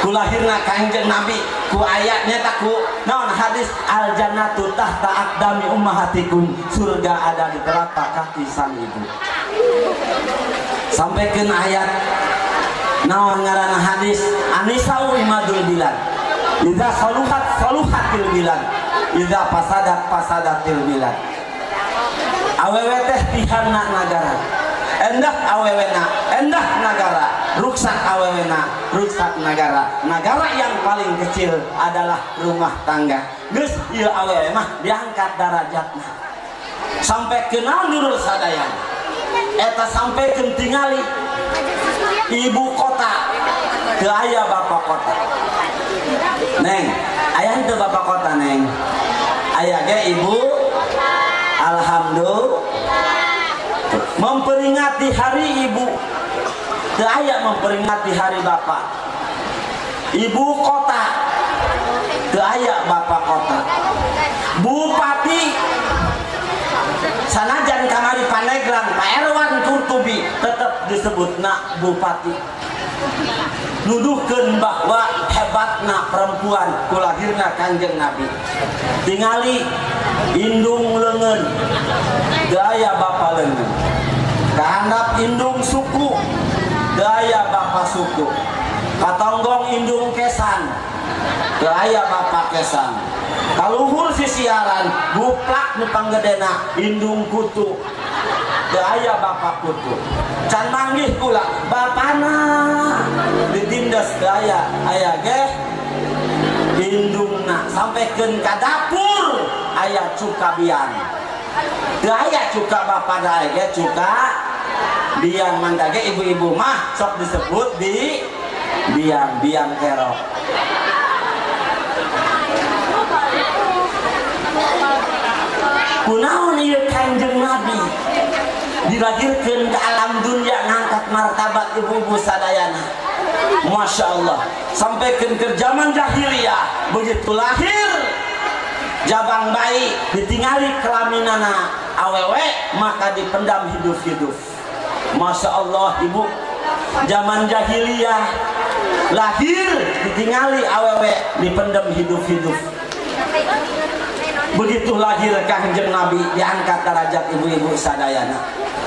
Kulahirna Kanjeng Nabi ku ayatnya tak ku naon hadis al jannatu tahta aqdami ummahatikum, surga ada di telapak kaki sang ibu. Sampaikan ayat naon ngaranna hadis anisau imadul bilad, idza saluhatil bilad, idza fasadatil bilad. Awewe teh tihanna nagara, endah awewena endah nagara, ruksak awewena ruksak nagara. Nagara yang paling kecil adalah rumah tangga. Geus ieu awewe mah diangkat derajatna sampai kenal nurul sadaya. Eta sampai kentingali ibu kota teu aya bapak kota. Neng, aya henteu bapak kota neng. Aya ge ibu. Alhamdulillah memperingati hari ibu. Teu aya memperingati hari bapak. Ibu kota teu aya bapak kota. Bupati sanajan kamari Pandeglang Pak Erwan Kurtubi tetap disebutna bupati. Nuduhkeun bahwa hebatna perempuan kulahirna Kanjeng Nabi. Tingali indung leungeun teu aya bapa leungeun. Kahandap indung suku teu aya bapa suku. Katonggong indung kesan teu aya bapa kesan. Kaluhur sisiaran buplak nu panggedena indung kutu teu aya bapa kutu. Can manggih kula bapana ditindas teu aya. Aya ge indungna sampaikeun ka dapur aya cuka biang. Teu aya cuka bapa dae ge cuka biang. Mandage ibu-ibu mah sok disebut di biang kerok. Kunaon ieu Kanjeng Nabi dilahirkeun ke alam dunia ngangkat martabat ibu-ibu sadayana. Masya Allah. Sampaikan ke zaman jahiliyah begitu lahir jabang bayi ditingali kelaminana awewe maka dipendam hidup-hidup. Masya Allah ibu. Zaman jahiliyah lahir ditingali awewe dipendam hidup-hidup. Begitu lahir Kanjeng Nabi diangkat derajat ibu-ibu sadayana.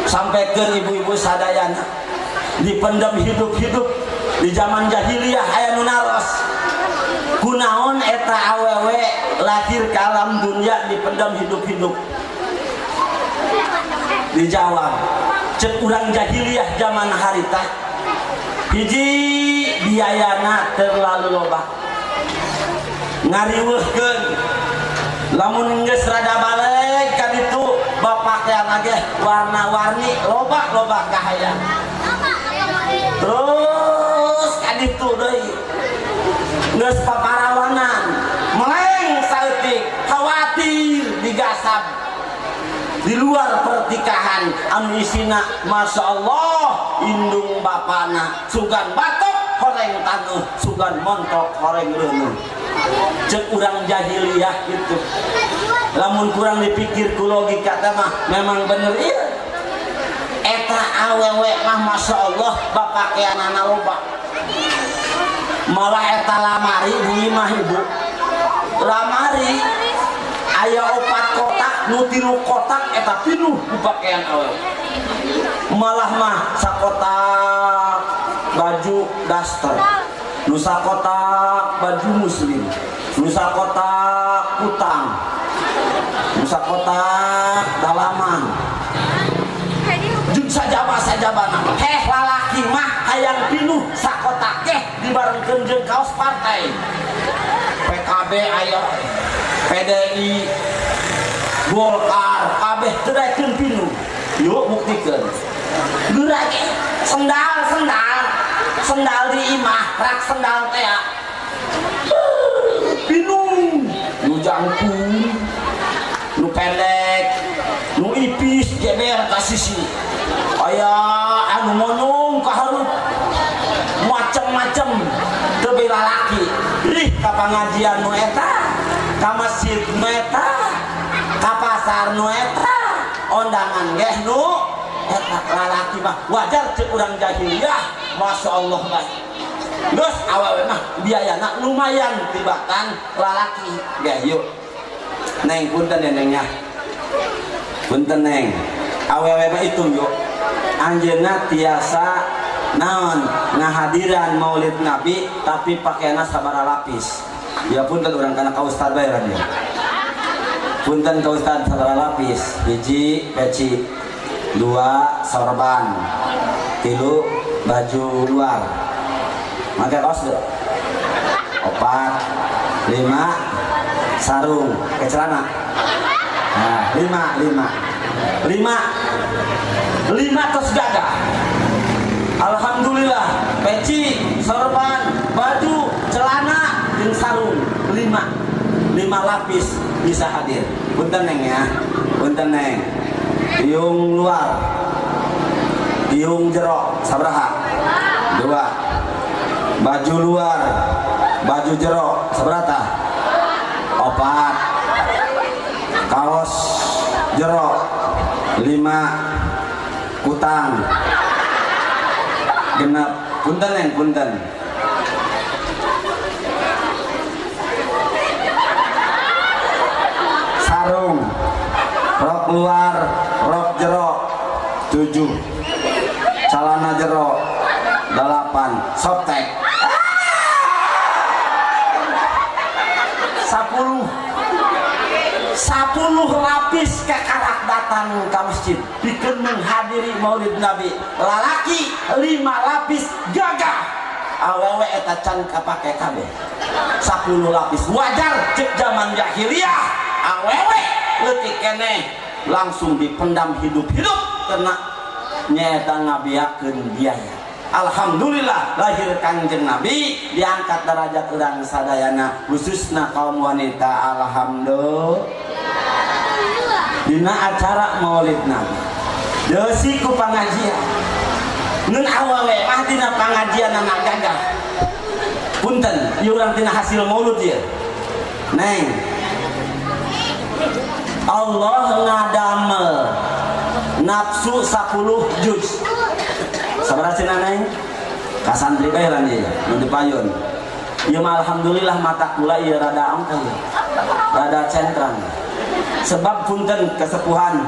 Sampaikan ibu-ibu sadayana dipendam hidup-hidup. Di zaman jahiliyah aya nu naros. Kunaon eta awewe lahir ke alam dunia dipendam hidup-hidup? Dijawab, cek urang jahiliyah zaman harita hiji biayana terlalu loba. Ngariweuhkeun lamun geus rada balik ka ditu bapak teh lagi warna-warni loba kahayang. Terus ka ditu deui geus paparawanan meleng saeutik khawatir digasab di luar pertikahan anu isina Masya Allah indung bapana sugan batok horeng tanuh sugan montok horeng reuneuh. Cek urang jahiliyah itu lamun kurang dipikir ku logika mah memang bener ieu. Eta awewe mah Masya Allah bapakeanana loba. Malah eta lamari di imah ibu lamari aya 4 kotak nu 3 kotak eta pinuh ku pakaian awewe. Malah mah sakotak baju daster, nu sakotak baju muslim, nu sakotak kutang, nu sakotak dalaman. Jeung sajabana heh lalaki mah hayang pinuh sakotak teh dibarengkeun jeung kaos partai. PKB aya, PDI, Golkar, kabeh teu daekeun pinuh. Yuk buktikeun. Geura ge sendal di imah, rak sendal teh. Pinuh, nu jangkung, nu pendek, nu ipis geber ka sisi. Aya anu monong ka hareup. Macem-macem teu bela laki. Ih ka pangajian nu eta, ka masjid nu eta, ka pasar nu eta, ondangan geh nu eta lalaki mah wajar ceuk urang jahiliyah. Masya Allah baik. Geus awewe mah biayana lumayan tibatan lalaki. Geh yuk. Neng punten ya nengnya. Punten neng. Awewe mah itu yuk. Anjeunna tiasa naon ngahadiran maulid nabi tapi pakaianna sabara lapis. Ya punten urang kana ka ustad bae dia. Punten ka ustad sabara lapis. 1 peci, 2 sorban, 3 baju luar. Make kaos deh. 4, 5 sarung ke celana. Nah, 5 tos gagah. Alhamdulillah, peci, sorban, baju, celana, dan sarung 5 lapis bisa hadir. Punten neng ya, punten neng. Tiung luar, tiung jero, sabaraha? 2. Baju luar, baju jero, sabarata? 4. Kaos jero, 5. Kutang genap. Punten neng, punten. Sarung, rok luar, rok jero 7, celana jero 8, softtek 10 lapis ke karak datang ke masjid bikin menghadiri maulid nabi. Lalaki 5 lapis gagah, awewe eta can kapake kabeh 10 lapis. Wajar cek zaman jahiliyah awewe leutik keneh langsung dipendam hidup-hidup karena nyata ngabiakeun biaya. Alhamdulillah lahir Kangjeng Nabi diangkat derajat urang sadayana khususna kaum wanita. Alhamdulillah dina acara maulid nabi deusi ku pangajian ngeun awewe mah dina pangajian anak gagah. Punten ieu urang tina hasil maulud ieu neng. Allah ngadamel nafsu 10 juz. Sabaraha cenah neng? Ka santri bae lan ieu nu dipayun. Ieu mah alhamdulillah mata kula ieu rada angkang. Rada centrang. Sebab punten kesepuhan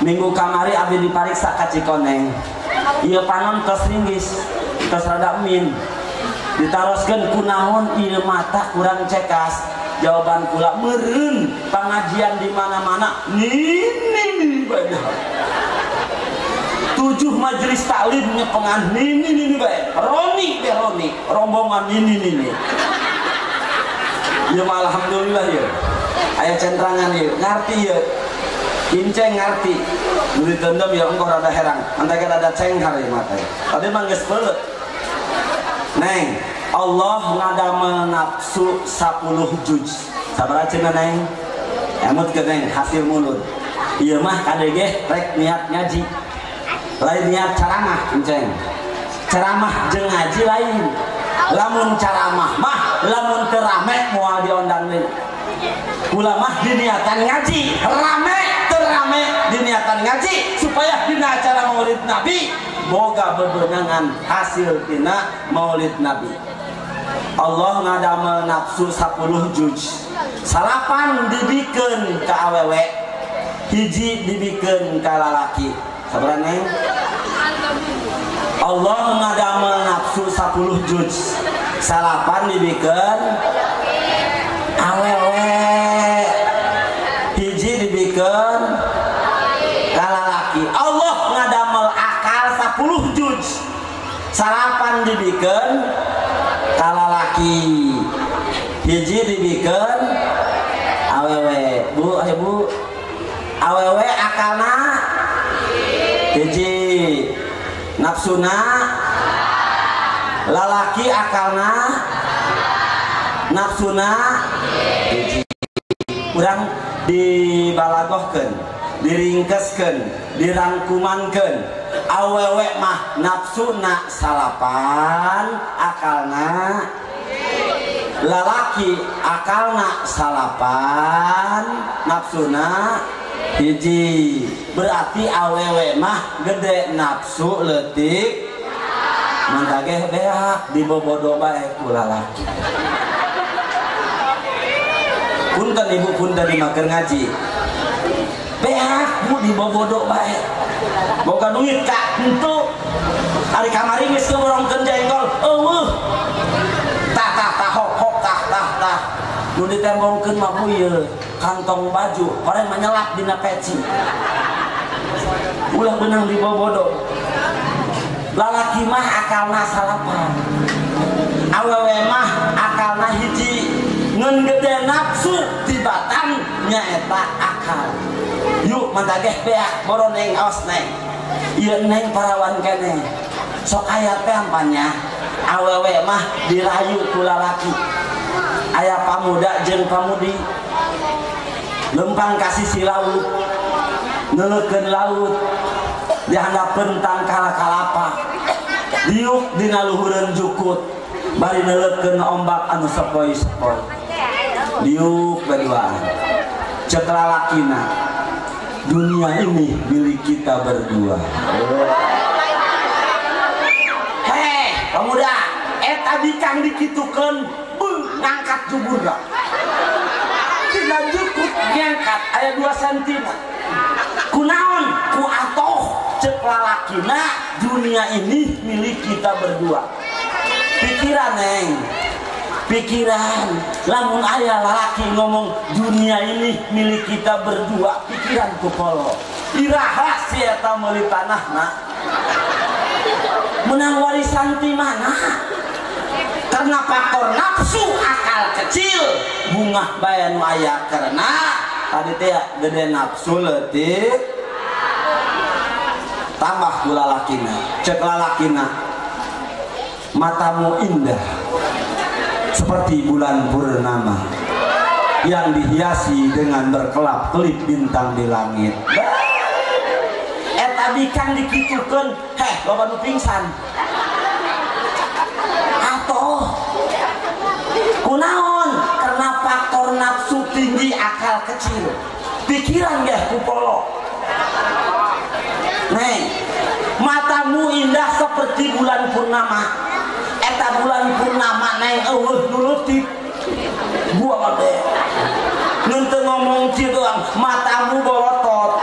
minggu kamari abdi dipariksa ka Cikoneng. Ieu panon tos ringgis, tos rada min. Ditaroskeun kunaon ieu mata kurang cekas. Jawaban kula meureun pangajian di mana-mana nini bae. 7 majelis taklim nyepengan nini bae. Roni rombongan nini. Ya alhamdulillah ya. Aya centrangan ieu, ngarti ieu. Inceng ngarti. Nu ditendem ya engko rada herang. Antake rada cenghar ieu mata. Tadi mah geus peuleut. Neng, Allah ngadamel nafsu 10 juz. Sabaraha cenah neng? Emut ke neng hasil mulut. Ieu mah kadege rek niat ngaji. Lain niat ceramah enceng. Ceramah jeung ngaji lain. Lamun ceramah mah lamun teu rame moal diondang deui. Ulama diniatan ngaji, rame teu rame diniatan ngaji supaya dina acara maulid nabi boga bebenangan hasil tina maulid nabi. Allah ngadamel nafsu 10 juz. Salapan dibikeun ka awewe hiji dibikeun ka lalaki sabaraha neng Allah ngadamel nafsu 10 juz salapan dibikeun awewe hiji dibikeun ka lalaki Allah ngadamel akal 10 juz salapan dibikeun ka lalaki hiji dibikeun awewe bu ayo bu awewe akalna hiji nafsuna lalaki akalna nafsuna hiji urang dibalagohkeun diringkeskeun dirangkumankeun awewe mah nafsuna salapan akalna lalaki akalna salapan nafsuna hiji berarti awewe mah gede nafsu leutik mantageh beak dibobodo bae ku lalaki punten ibu punten dimaker ngaji beak bu dibobodo bae boga duit kak henteu ari kamari geus ngorongkeun jengkol eueuh tah hok tah nu ditembongkeun mah bu ieu kantong baju orang menyelap dina peci ulah benang dibobodo lalaki mah akalna salapan awewe mah akalna hiji ngeun gede nafsu tibatan nyaeta akal yuk mantageh beak boron neng aos neng ieu neng parawan keneh sok aya teh ampanya awewe mah dirayu ku lalaki aya pamuda jeung pamudi lempang kasih si laut ngeleukeun laut dihandapkeun tangkal kalapa diuk dina luhureun jukut bari neuleukkeun ombak anu sepoi-sepoi diuk berduaan cek lalakina dunia ini milik kita berdua heh pemuda eta dikang dikitukeun ngangkat juburna tina jukut ngangkat aya 2 cm kunaon ku atoh cek lalakina dunia ini milik kita berdua pikiran neng pikiran lamun aya lalaki ngomong dunia ini milik kita berdua pikiran ku polo iraha si eta meuli tanahna menang warisan ti mana karena faktor nafsu akal kecil bunga bayan maya karena tadi teh gede nafsu leutik tambah ku lalakina cek lalakina matamu indah seperti bulan purnama yang dihiasi dengan berkelap-kelip bintang di langit eta bikang dikitukeun heh loba nu pingsan atoh kunaon karena faktor nafsu tinggi akal kecil pikiran geh kupolo neng matamu indah seperti bulan purnama eta bulan purnama neng eueuh nulutik gua gede nuntu ngomong kieu doang matamu bolotot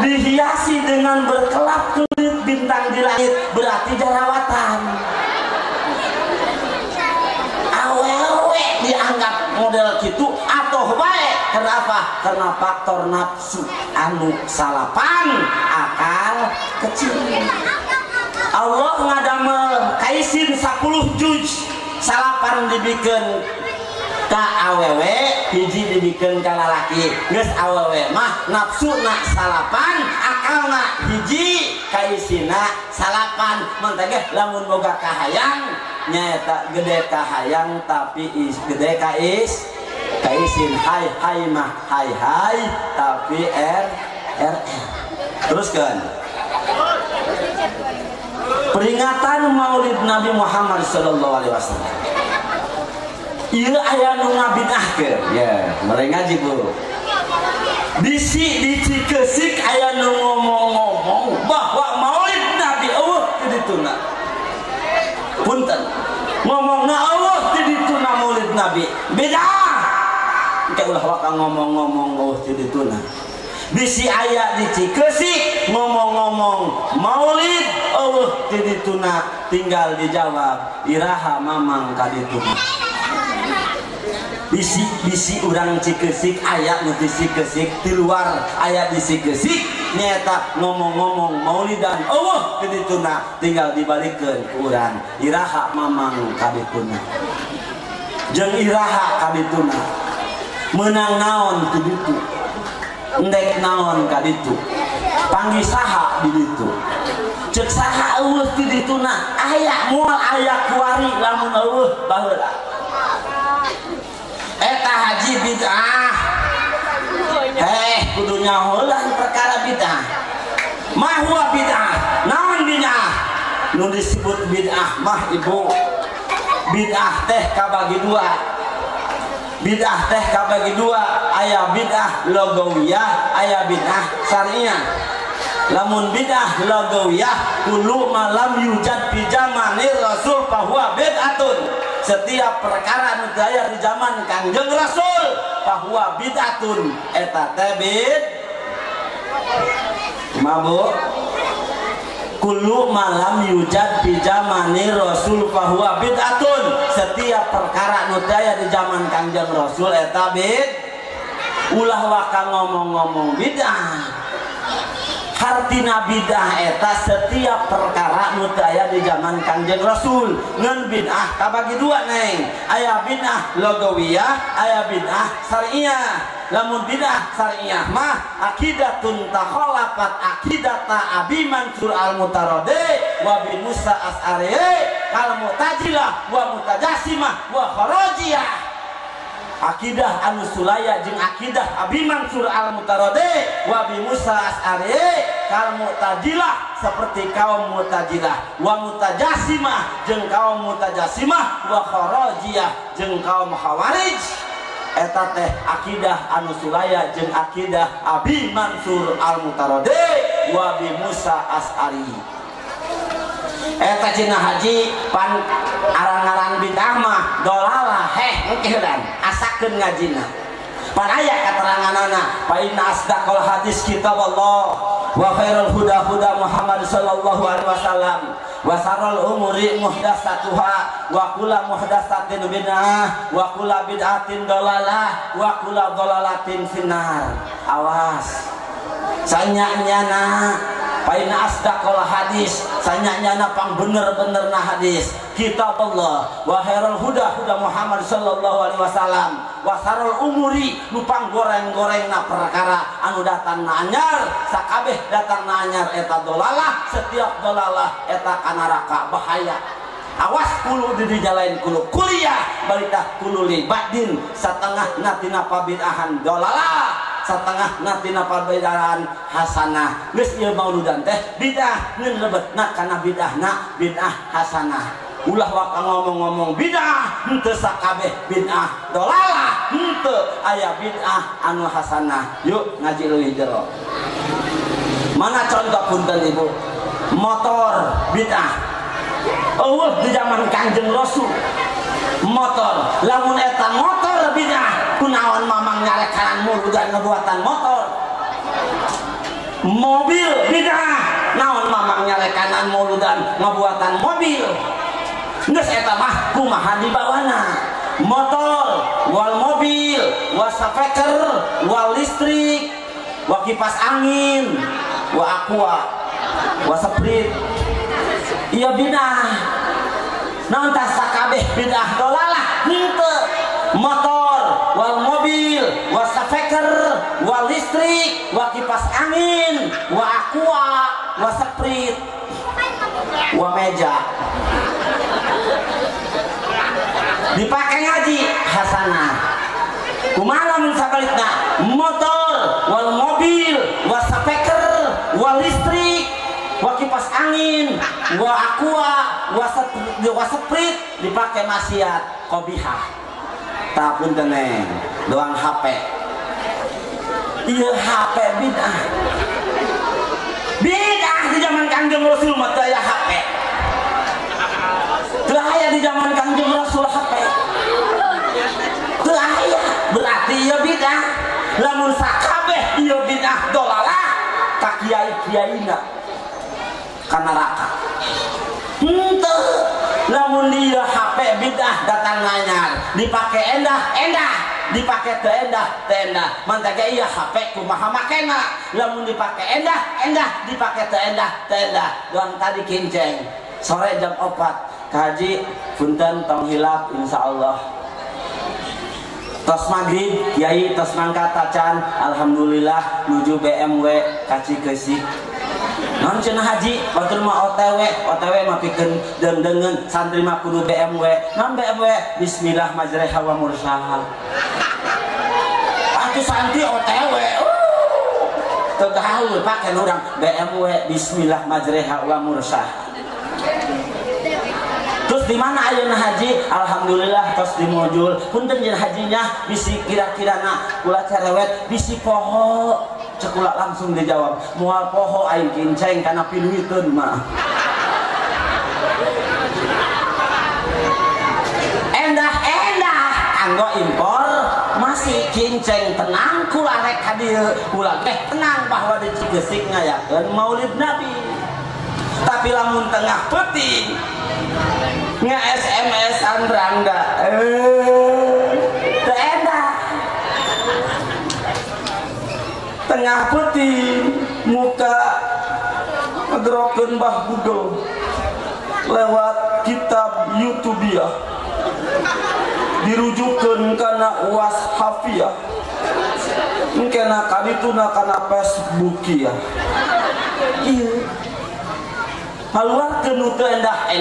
dihiasi dengan berkelap-kelip bintang di langit berarti jerawatan awewe dianggap model gitu atau baik kenapa? Karena faktor nafsu anu salapan akal kecil Allah ngadamel kaisin 10 juz salapan dibikeun ka awewe hiji dibikeun ka lalaki geus awewe mah nafsuna salapan akalna hiji kaisina salapan mentegeh lamun boga kahayang nyaeta gede kahayang tapi gede kaisin hai mah hai tapi teruskan peringatan Maulid Nabi Muhammad sallallahu alaihi wasallam ieu aya nu ngabidahkeun ya mulai ngaji Bu bisi dicikeusik aya nu ngomong-ngomong bahwa Maulid Nabi eueuh teu dituna punten ngomongna eueuh teu dituna Maulid Nabi beda engke ulah waka ngomong-ngomong ti dituna. Bisi aya di Cikeusik ngomong-ngomong maulid ti dituna tinggal dijawab iraha mamang ka dituna. Bisi urang Cikeusik aya nu di Cikeusik di luar aya di Cikeusik nyata ngomong-ngomong maulidan ti dituna tinggal dibalikeun ku urang iraha mamang ka dituna. Jeung iraha ka dituna meunang naon ti ditu. Endek naon ka ditu panggih saha di ditu ceuk saha eueuh ti dituna aya moal aya kuari lamun eueuh baheula eta haji bid'ah kudu nyaholan perkara bid'ah mah huwa bid'ah naon bid'ah nu disebut bid'ah mah ibu bid'ah teh kabagi dua. Bid'ah teh kabagi dua, aya bid'ah logawiyah, aya bid'ah syariah. Lamun bid'ah logawiyah, kullu malam yujad fi zamanir rasul fahuwa bid'atun. Setiap perkara nu aya di zaman Kangjeng Rasul fahuwa bid'atun. Eta teh mabuk. Kullu malam yujad fi zamani rasul fahuwa bid'atun. Setiap perkara nu aya di zaman Kangjeng Rasul eta ulah waka ngomong-ngomong bid'ah. Hartina bid'ah eta setiap perkara nu aya di zaman Kangjeng Rasul. Ngan bid'ah kabagi dua neng. Aya bid'ah logawiyah, aya bid'ah syariah. Lamun bid'ah syariah mah aqidatun takhalafat aqidata Abi Mansur al-Mutaraddi wa bi Musa As'ari kal Mu'tazilah wa Mutajassimah wa Kharajiyah. Akidah anu sulaya jeung akidah Abi Mansur al-Mutaraddi wa bi Musa As'ari kal Mu'tazilah seperti kaum Mu'tazilah wa Mutajassimah jeung kaum Mutajassimah wa Kharajiyah jeung kaum Khawarij. Eta teh akidah anu sulaya jeung akidah Abi Mansur al-Mutaraddi wa bi Musa As'ari. Eta cenah haji pan aran-aran bid'ah mah dolalah ngeukeun asakeun ngajina. Pan aya kateranganana fa inna asdaqal hadis kitab Allah wa khairul huda huda Muhammad sallallahu alaihi wasallam wa sarul umuri muhdatsatuha wa kullu muhdatsatin bid'ah wa kullu bid'atin dalalah wa kullu dalalatin finnar. Awas sanyanyana pain asdaqal hadis sanyanyana pang bener-benerna hadis kitab Allah wa khairul huda huda Muhammad sallallahu alaihi wasallam wa sarul umuri nupang goreng-gorengna perkara anu datangna anyar sakabeh datangna anyar eta dolalah setiap dolalah eta ka neraka bahaya. Awas kulu di jalain kulu kuliah balita kulu li badin satengah natina pabid'ahan dolalah satengah natina pabid'ahan hasanah. Geus ieu mauludan teh bid'ah ngeun lebetna kana bid'ahna bid'ah hasanah. Ulah waka ngomong-ngomong bid'ah henteu sakabeh bid'ah dolalah henteu aya bid'ah anu hasanah. Yuk ngaji leuwih jero. Mana contoh punten ibu motor bid'ah di zaman Kangjeng Rasul motor lamun eta motor bid'ah kunaon mamang nyarekanan muludan ngabuatan motor. Mobil bid'ah naon mamang nyarekanan muludan ngabuatan mobil. Geus eta mah kumaha dibawana motor wal mobil wa speaker wal listrik wa kipas angin wa aqua wa sprit. Iya bid'ah naon tah sakabeh bid'ah dolalah henteu motor wal mobil wa speaker wal listrik wa kipas angin wa aqua wa sprit wa meja dipakai ngaji hasanah. Kumaha mun sabalitna motor wal mobil wa speaker wal listrik wa kipas angin wa aqua wa sprit dipakai maksiat qabihah. Ta punten doang HP. Ieu HP bid'ah. Bid'ah di zaman Kangjeng Rasul mah teu aya HP. Teu aya di zaman Kangjeng Rasul HP. Teu aya. Berarti ari ieu bidah lamun sakabeh ieu bidah dolalah ka kiai-kiaina ka neraka henteu lamun dia HP bidah datang nganyar dipake endah dipake teu endah mantega ieu HP kumaha makena lamun dipake endah dipake teu endah doang tadi kinceng sore jam 4 kaji punten tong hilap insyaallah tos maghrib kiai tos mangkat tacan alhamdulillah nuju BMW kaci keusik non cenah haji batur mah OTW mah pikeun deung-deungeun santri mah kudu BMW non BMW bismillah majreha wa mursaha atuh santri OTW teu gaul pake urang BMW bismillah majreha wa mursaha. Terus di mana ayeuna haji? Alhamdulillah tos dimojul. Punten jeung hajinya bisi kira-kirana kula cerewet bisi poho. Cek kula langsung dijawab. Moal poho aing kinceng kana piluiteun mah. Endah anggo impor masih kinceng tenang kula rek hadieu. Kula teh tenang bahwa di Cigeusik ngayakeun Maulid Nabi. Tapi lamun tengah peuting nge-SMS-an Rangga teendah tengah peuting muka ngedrokeun Mbah Budol lewat kitab YouTube ya dirujukeun kana UAS Hafiyah engkena kadituna kana Facebook ya ieu haluarkeun nu teu endah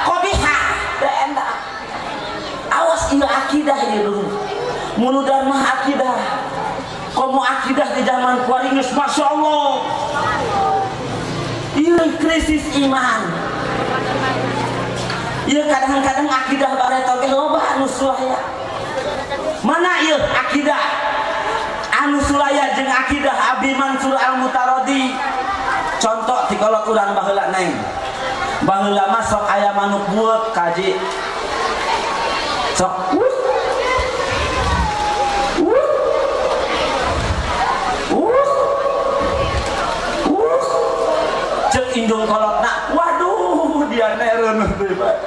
qobihah teu endah awas ieu akidah ieu munudan mah akidah komo akidah di zaman kuaring geus masyaallah ieu krisis iman ieu kadang-kadang akidah bareto ge loba anu sulaya mana ieu akidah anu sulaya jeung akidah Abi Mansur Al-Mutarodi. Contoh ti kolot urang baheula neng baheula mah sok aya manuk bueuk kaji sok cek indung kolotna waduh dia nereun deui bae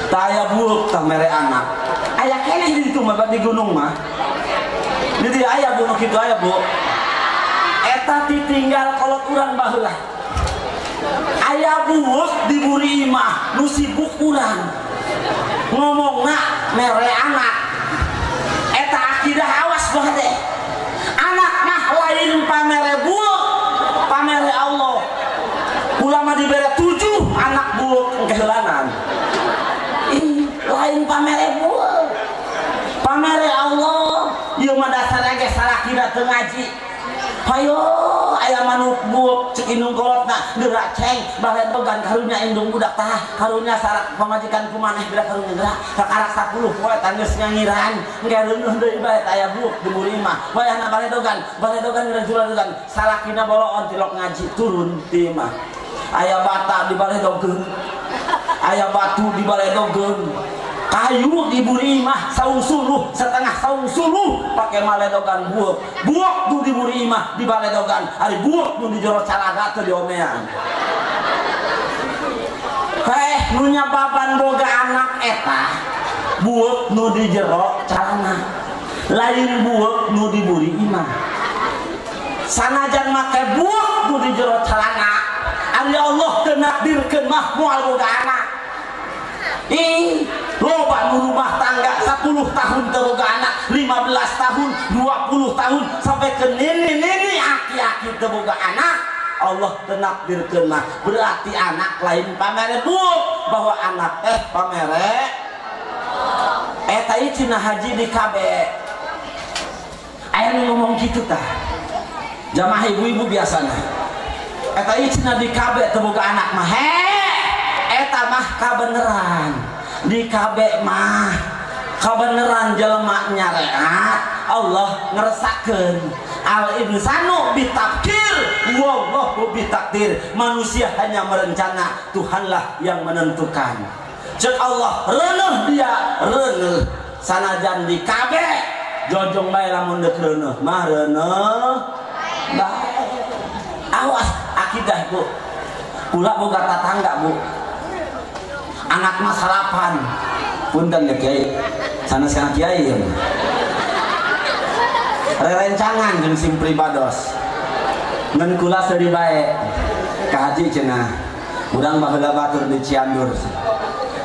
tah aya bueuk tah mere anak aya keneh di ditu mah di gunung mah di dieu aya bueuk kitu aya bueuk eta ditinggal kolot urang baheula aya bueuk diburi imah nu sibuk urang ngomongna mere anak eta akidah awas bade anak mah lain pamere bueuk pamere Allah ulama dibere 7 anak bueuk keheulanan lain pamere bueuk pamere Allah ieu mah dasarna ge salakina teu ngaji. Hayo aya manuk buuk cek indung kolotna gerak ceng baledogan karunya indung budak tah karunya sarak pamajikan kumaneh gerak karunya gerak kakarak 10 poe tanggeus ngangiran ngereuneuh deui bae aya buuk di muri imah wayahna baledogan gerak juladogan salakina boloon tilok ngaji turun ti imah aya bata di baledogeun aya batu di baledogeun kayu di buri imah saung suluh setengah saung suluh pakai maledogan buuk nu di buri imah di baledogan ari buuk nu di jero calaga teu diomean nu nyababan boga anak eta buuk nu di jero calana lain buuk nu di buri imah sanajan make buuk nu di jero calana ari Allah teu nakdirkeun mah moal boga anak loba nu rumah tangga 10 tahun teroga anak 15 tahun 20 tahun sampai ke nini aki-aki teroga anak Allah tenakdirkeun mah berarti anak lain pamere buuk bahwa anak pamere eta ieu cina haji di kabe aya ngomong kitu tah jamaah ibu-ibu biasana eta ieu cina di kabe teroga anak mah eta mah kabeneran di kabeh mah kabeneran jelema nyareat Allah ngeresakeun al insanu bitakdir wallahu bitakdir manusia hanya merencana Tuhanlah yang menentukan cek Allah reuneuh dia reuneuh sanajan di kabeh jojong bae lamun deuk reuneuh mah reuneuh bae. Awas akidah Bu. Kula boga tatangga Bu. Anak mah salapan. Punten ya Kiai. Sanes kana Kiai ya. Rerencangan jeung sim pribados. Ngan kula seuri bae. Ka haji cenah. Urang baheula batur di Cianjur.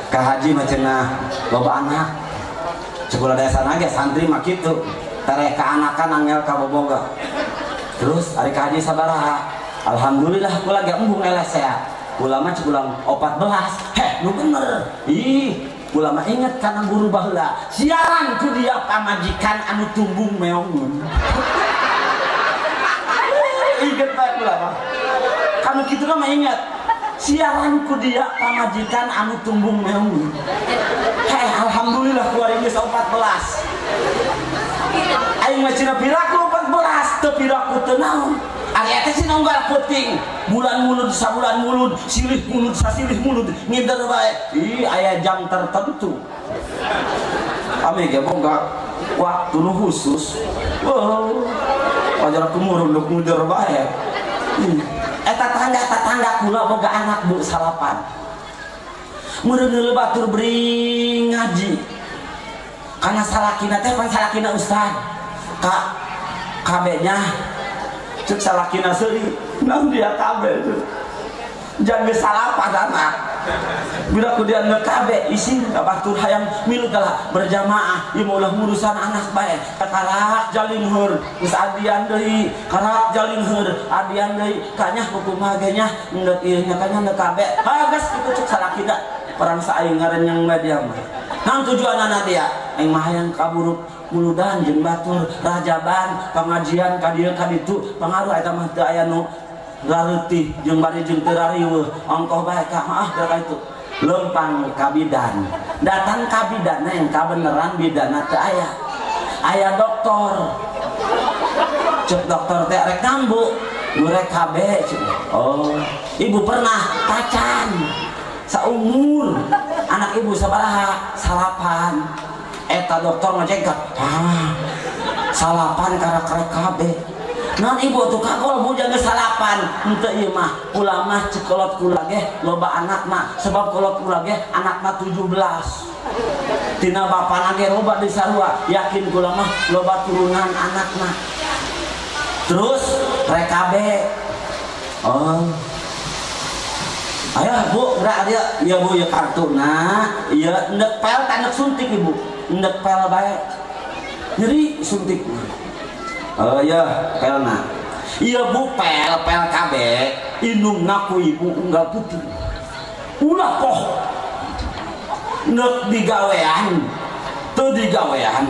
Ka haji mah cenah loba anak. Sekolah dasar ge santri mah kitu. Tarek kaanakan angel kaboboga. Terus ari ka haji sabaraha? Alhamdulillah kula ge embung elesea. Kula mah cukulang 14. Heh, nu bener. Ih, kula mah inget kana guru baheula. Siaran ku dia pamajikan anu tumbung meongun. Inget bae kula mah. Kanu kitu mah inget. Siaran ku dia pamajikan anu tumbung meongun. Heh, alhamdulillah kula geus 14. Aing mah cenah piraku 14, teu piraku teu naon. Ari eta sih nonggal puting. Bulan mulud sabulan mulud, silih mulud sasilih mulud, ngider bae. Ih, aya jam tertentu. Kami ge boga waktu nu khusus. Oh. Pajar kumurung nu ngider bae. Eta tetangga kula boga anak Bu salapan. Meureun batur beri ngaji. Karena salakina teh pan salakina ustad. Kabenya cek salakina seuri naon dia kabe tuh jangan salapan anak bila kudian kabe isi batur hayang milu kalah berjamaah ieu ulah ngurusan anak bae karak jalin heur geus adian deui karak jalin heur adian deui kanya hukum magenya ngeuk ieu nya kanya kabe geus kitu cek salakina perang saing ngarenyang media mah nang tujuanana dia aing mah hayang kaburuk muludan jeung batur rajaban pengajian ka dieu ka ditu pangaruh eta mah teu aya nu lareutik jeung bari jeung teu rariweuh ongkoh bae ka da kitu lempang ka bidan datang ka bidan yang kabeneran bidana teu aya dokter cek dokter teh rek kambu murek KB oh ibu pernah pacan saumur anak ibu sabaraha salapan eta dokter ngajengkat salapan karak-karak kabeh non ibu tuh kakol bu jaga salapan henteu ieu mah kula mah cek kolot kula ge loba anak mah sebab kolot kula ge anak mah 17 tina bapana ge loba di sarua yakin kula mah loba turunan anak mah terus rek kabeh oh ayo Bu gerak dia iya Bu ya kartuna iya endek pel tandek suntik ibu endek pel bae nyeri suntik oh iya pelna iya Bu pel kabeh indungna ku ibu unggal putih ulah poh nek digawean teu digawean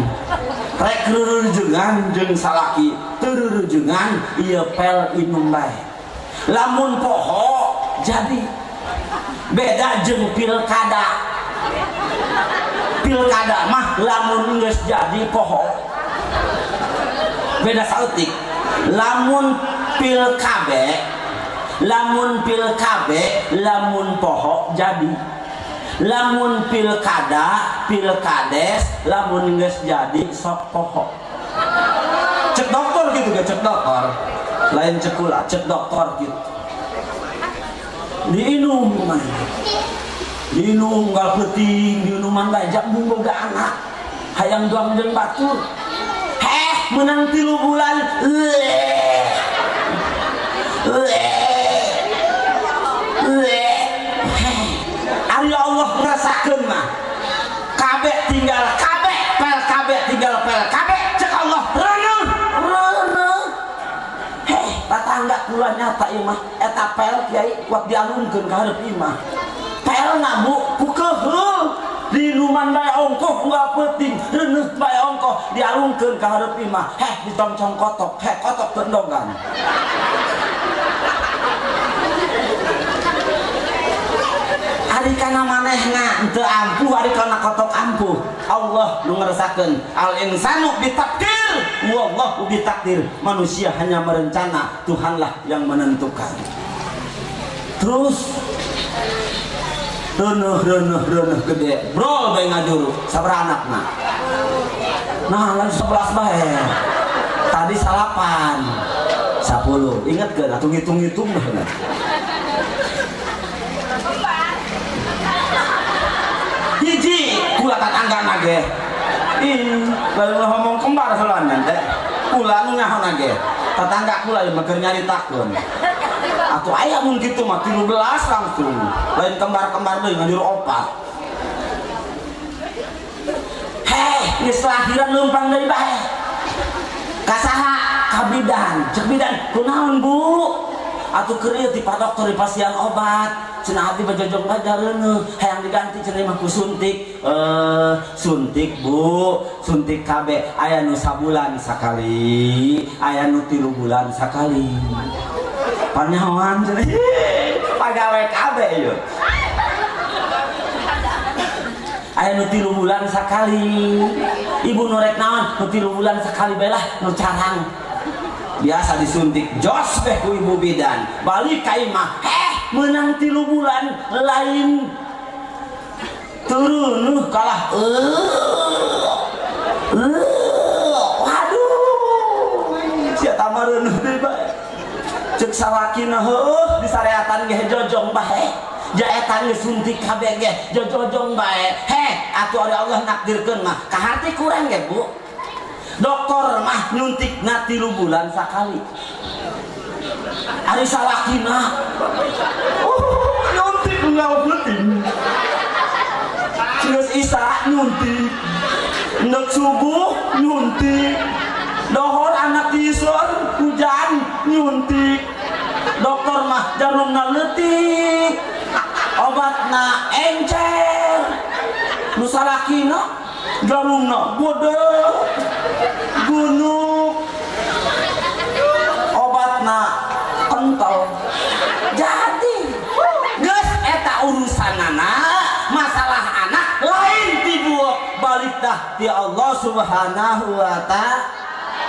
rek reurejengan jeung salaki teu reurejengan iya pel indung bae lamun poho jadi beda jeung pilkada mah lamun geus jadi poho beda saeutik lamun pilkabe lamun poho jadi lamun pilkades lamun geus jadi sok poho cek dokter gitu ga cek dokter lain cekula cek dokter gitu diinum gal peuting diinuman bae jak boga anak hayang doang jeung batur menang 3 bulan ari Allah ngerasakeun mah kabeh tinggal kabeh pel kabeh tinggal pel kabeh cek Allah reuneuh tatangga kula nyata ieu mah eta pel Kiai kuat dialungkeun ka hareup ieu mah pelna Bu ku keheul diinuman bae ongkoh unggal peuting reuneuh bae ongkoh dialungkeun ka hareup ieu mah ditongcong kotok kotok tendongan ari kana manehna henteu ampuh ari kana kotok ampuh Allah nu ngerasakeun al insanu bitakdir wallahu bitakdir manusia hanya merencana Tuhanlah yang menentukan terus reuneuh gede brol bae ngajuru sabaraha anakna Nah lalu 11 bae tadi salapan 10 inget gak atuh ngitung-ngitung dah hiji kula tetangga nage lalu ngomong kembar heula teh kula nu nyaho nage tetangga kula yang keur nyaritakeun atuh aya mun kitu mah 13 langsung lain kembar-kembar deui ngajur opat geus lahiran leumpang deui bae kasaha kabidan cek bidan kunaon bu atuh keur ieu ti pak dokter dipasian obat cenah abdi bajojog bajareuneuh hayang diganti cenah mah ku suntik suntik bu suntik KB aya nu sabulan sakali aya nu 3 bulan sakali panyahoan cenah pagawe KB ieu aya nu 3 bulan sakali ibu norek naon nu 3 bulan sakali belah nu carang biasa disuntik jos beh ku ibu bidan balik ka imah menang 3 bulan lain turun kalah waduh sia tamareun deui bae cek salakina heuh disareatan ge jojong bae jaetan suntik kabeh ge jojong bae atuh ari Allah nakdirkeun mah ka hati kurang ge bu dokter mah nyuntikna 3 bulan sakali ari salakina nyuntik ngaueuting geus isa nyuntik neuk subuh nyuntik dohor anak tison hujan nyuntik dokter mah jarumna leutik obatna encer nu salakina jarumna bodeh gunung obatna kental jadi geus eta urusanana masalah anak lain tibuok balik dah ti Allah subhanahu wa ta'ala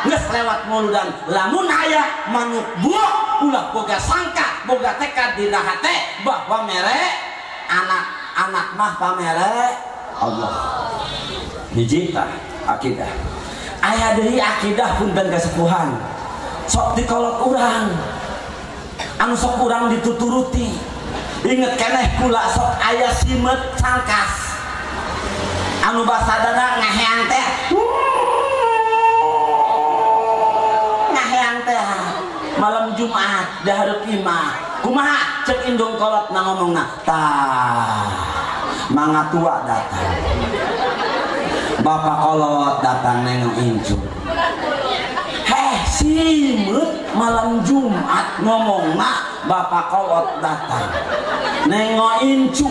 geus lewat muludan lamun aya manuk buok ulah boga sangka boga tekad dina hate bahwa mere anak mah pamere Allah hiji tah akidah aya deui akidah punten kasepuhan sok dikolot urang anu sok urang dituturuti inget keneh kula sok aya simet cangkas anu basadana ngaheang teh ngaheang teh malam Jumat dahareup imah kumaha cek indung kolot na ngomongna tah mangga tua datang bapak kolot datang nengok incu simut malam Jumat ngomongna bapak kolot datang nengok incu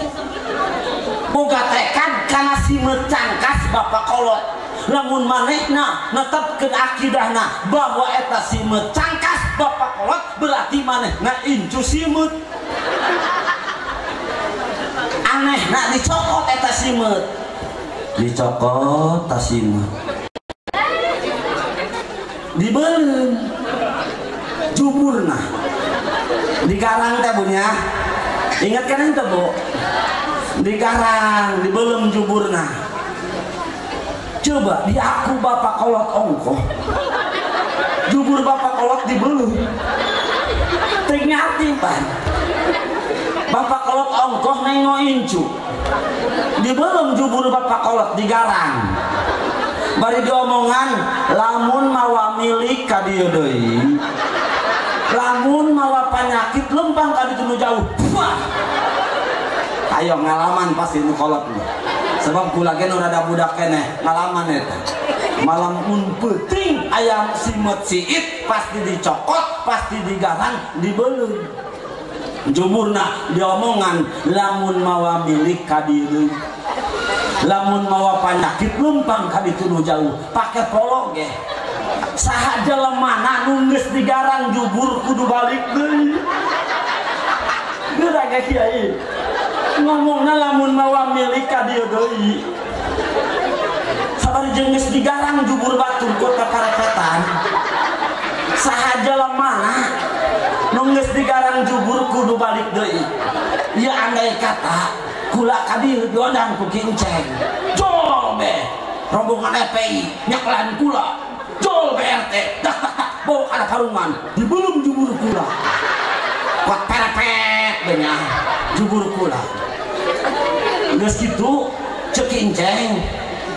boga tekad kana simut cangkas bapak kolot lamun manehna netepkeun akidahna bahwa eta simut cangkas bapak kolot berarti manehna incu simut anehna dicokot eta simut dicokot ta simut dibeuleum juburna digarang teh bunya ingat kan ente bu digarang dibeuleum juburna coba di aku bapak kolot ongkoh jubur bapak kolot dibeuleum teu ngarti pan bapak kolot ongkoh nengo incu dibeuleum jubur bapak kolot digarang bari diomongan lamun mawa milik ka dieu deui lamun mawa panyakit lempang ka ditu nu jauh ayo ngalaman pasti nu kolot sebab kula ge nu rada budak keneh ngalaman eta malam mun peuting aya simet siit pasti dicokot pasti digarang dibeuleum jumurna diomongan lamun mawa milik ka dieu lamun mawa panyakit lempang ka ditu nu jauh pake polo ge saha jelemana nu geus digarang jubur kudu balik deui geura ge kiai ngomongna lamun mawa milik ka dieu deui sabari jeung geus digarang jubur batur ku kaparepetan saha jelemana nu geus digarang jubur kudu balik deui ieu andai kata kula ka dieu diodang ku kinceng cobe rombongan FPI nyaklan kula jol BRT dah bawa ada karungan dibelum jubur kula kuat perepet banyak jubur kula geus kitu cek inceng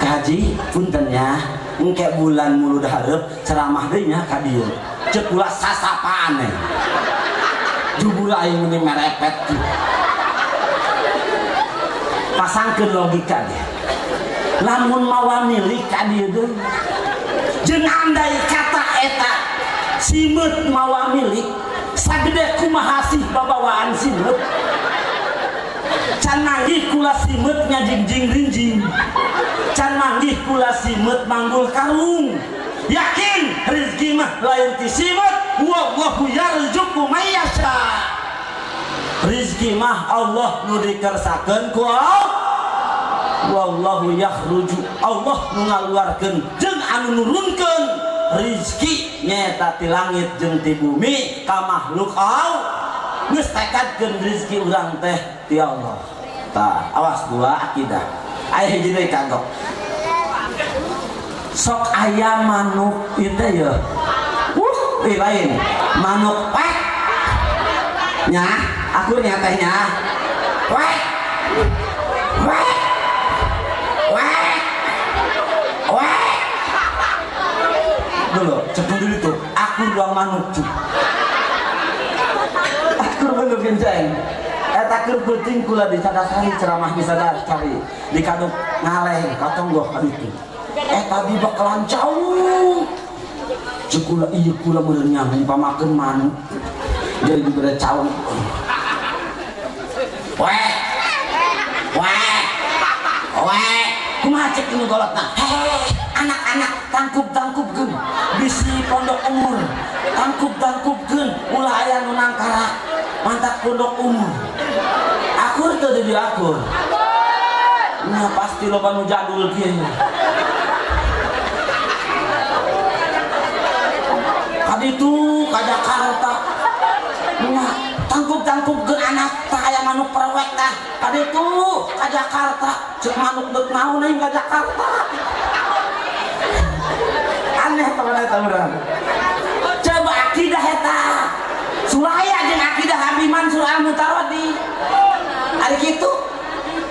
kaji puntennya engke bulan mulu dahareup ceramah deui nya ka dieu cek kula sasapaan jubur aing meni merepet pasangkeun logika dia lamun mawa milik ka dieu deui jeung andai kata eta simeut mawa milik sagede kumaha sih babawaan simeut can manggih kula simeut ngajingjing rinjing can manggih kula simeut manggul karung yakin rezeki mah lain ti simeut wallahu yarzuqu may yasha rezeki mah Allah nu dikersakeun ku wallahu yakhruju Allah nu ngaluarkeun jeung anu nurunkeun rezeki nyaeta ti langit jeung ti bumi ka makhluk geus tekadkeun rezeki urang teh ti Allah. Tah awas dua akidah aya hiji deui kagok sok aya manuk ieu teh ya lain manuk pek nya aku nya teh nya wek wek wek wek dulu cepet dulu tuh aku doang manuk tuh aku bener kenceng eta keur penting kula disadasari ceramah disadasari dikaduk ngaleh katonggoh kaditu eta di bakalan jauh cek kula ieu kula meureun nyameng pamakeun manuk jadi dibere caung weh weh weh kumaha cek nu golotna anak-anak tangkub-tangkubkeun bisi pondok umur tangkub-tangkubkeun ulah aya nu nangkara mantap pondok umur akur teu di akur nah pasti loba nu jadul kieu kaditu ka Jakarta nah tangkub-tangkubkeun anak tah aya manuk perwek tah kaditu ka Jakarta cek manuk deuk naon aing ka Jakarta aneh teman eta urang coba akidah eta sulaya jeung akidah Habib Mansur Al-Mutarodi ari kitu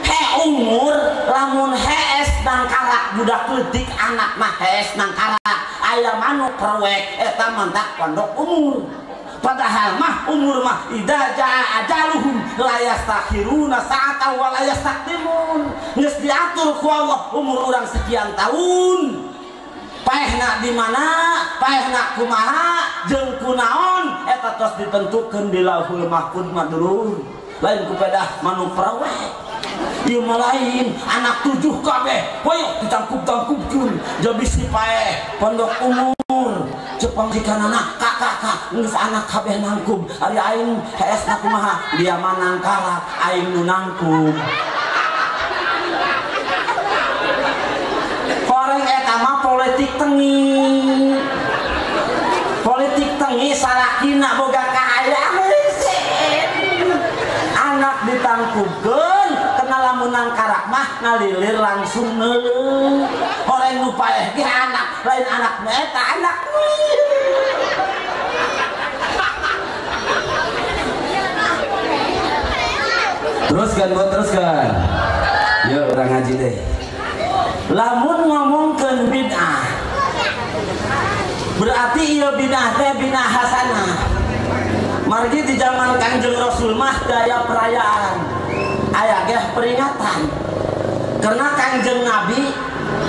he umur lamun hees nangkara budak leutik anak mah hees nangkara aya manuk perwek eta mantak pondok umur padahal mah umur mah idza jaa ajaluhum la yastakhiruna sa'atan wa la yastaqdimun geus diatur ku Allah umur urang sekian tahun paehna di mana paehna kumaha jeung kunaon eta tos ditentukeun di Lauhul Mahfuz madrur lain ku pedah manuk perwek ieu mah lain anak 7 kabeh hoyong ditangkub-tangkubkeun jabisi paeh pondok umur cepang jikanana kakak geus anak kabeh nangkub ari aing heesna kumaha dia mah nangkara aing nu nangkub koreng eta mah politik tengi salakina boga kaayaan anak ditangkubkeun kena lamun nangkara mah ngalilir langsung neuleuh horeng nu paeh ge anak lain anak eta anak teruskan yuk urang ngaji deh lamun ngomongkeun bid'ah berarti ieu bid'ah teh bid'ah hasanah margi di zaman Kangjeng Rasul mah daya perayaan aya ge peringatan karena Kangjeng Nabi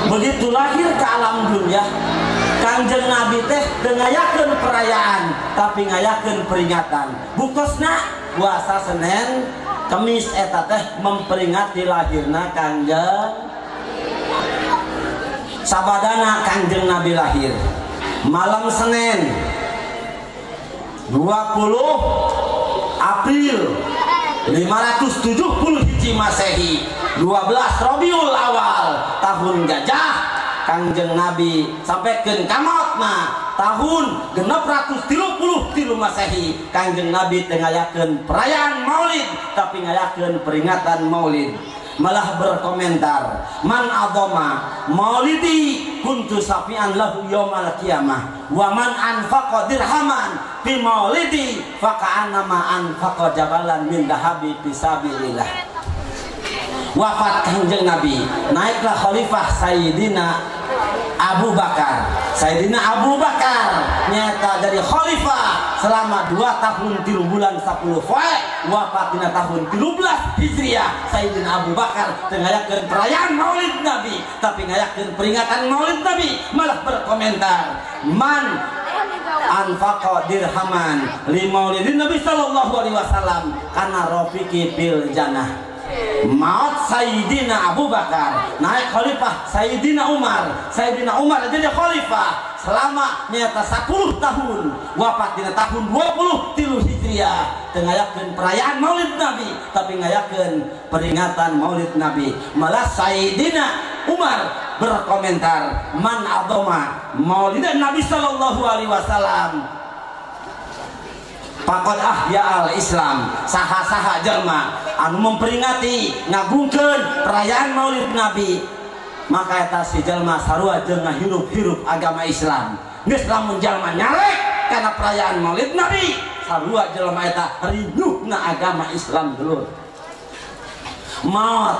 begitu lahir ke alam dunia Kangjeng Nabi teh teu ngayakeun perayaan tapi ngayakeun peringatan bukosna puasa Senin Kemis eta teh memperingati lahirna Kangjeng sabadana Kangjeng Nabi lahir malam Senin 20 April 570 Hijri Masehi 12 Rabiul Awal tahun gajah Kangjeng Nabi sampaikan kamatna tahun 630 Masehi Kangjeng Nabi ngayakeun perayaan Maulid tapi ngayakeun peringatan Maulid malah berkomentar, man adoma maulidi kuntu safian lahu yaumal qiyamah wa man anfaqa dirhaman fi maulidi faka'annama anfaqa jabalan min dahabi fisabilillah. Wafat Kanjeng Nabi, naiklah khalifah Sayyidina Abu Bakar. Sayyidina Abu Bakar nyata jadi khalifah selama 2 tahun 3 bulan 10 poe. Wafat dina tahun 13 Hijriah. Sayyidina Abu Bakar tengayakeun perayaan Maulid Nabi, tapi ngayakeun peringatan Maulid Nabi malah berkomentar, man anfaqa dirhaman li maulidin Nabi sallallahu alaihi wasallam kana rafiqi fil jannah. Maut Sayyidina Abu Bakar, naik khalifah Sayyidina Umar. Sayyidina Umar jadi khalifah selama nyata 10 tahun. Wafat di tahun 23 Hijriah. Tengayakeun perayaan Maulid Nabi, tapi ngayakeun peringatan Maulid Nabi. Malah Sayyidina Umar berkomentar, man adoma Maulidan Nabi sallallahu alaihi wasallam pakot ahya al Islam, saha-saha jelma anu memperingati ngagungkeun perayaan Maulid Nabi, maka eta si jelma sarua jeung ngahirup-hirup agama Islam. Geus lamun jelma nyarek kana perayaan Maulid Nabi, sarua jelma eta rinduhna agama Islam dulur. Maut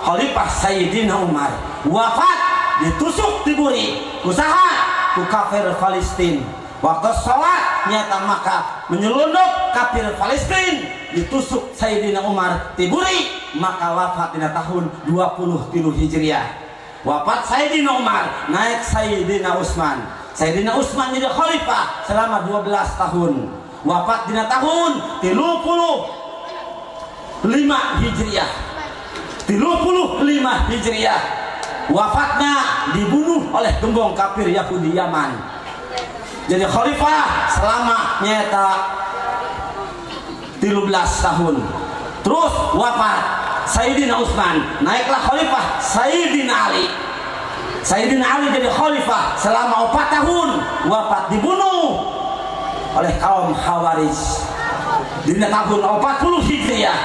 khalifah Sayyidina Umar, wafat ditusuk diburi kusaha ku kafir Palestina. Waktu sholat nyata maka menyelundup kafir Palestina, ditusuk Sayyidina Umar tiburi, maka wafat di tahun 23 Hijriah. Wafat Sayyidina Umar, naik Sayyidina Utsman. Sayyidina Utsman jadi khalifah selama 12 tahun. Wafat di tahun 35 Hijriah. 35 Hijriah. Wafatnya dibunuh oleh gembong kafir Yahudi Yaman. Jadi khalifah selama nyata 13 tahun. Terus wafat Sayyidina Utsman, naiklah khalifah Sayyidina Ali. Sayyidina Ali jadi khalifah selama 4 tahun. Wafat dibunuh oleh kaum Khawarij di tahun 40 Hijriah.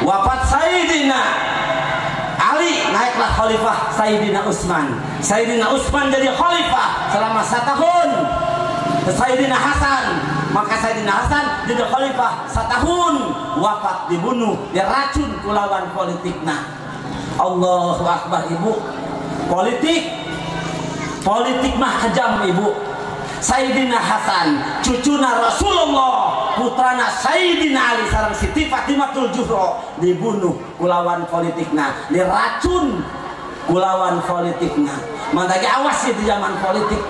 Wafat Sayyidina Ali, naiklah khalifah Sayyidina Utsman. Sayyidina Utsman jadi khalifah selama 1 tahun. Sayyidina Hasan, maka Sayyidina Hasan jadi khalifah 1 tahun. Wafat dibunuh, diracun kulawan politikna. Allahu Akbar ibu. Politik mah kejam ibu. Sayyidina Hasan cucuna Rasulullah, putrana Sayyidina Ali sareng Siti Fatimatul Zuhra dibunuh kulawan politikna, diracun kulawan politikna. Mantagi awas di zaman politik.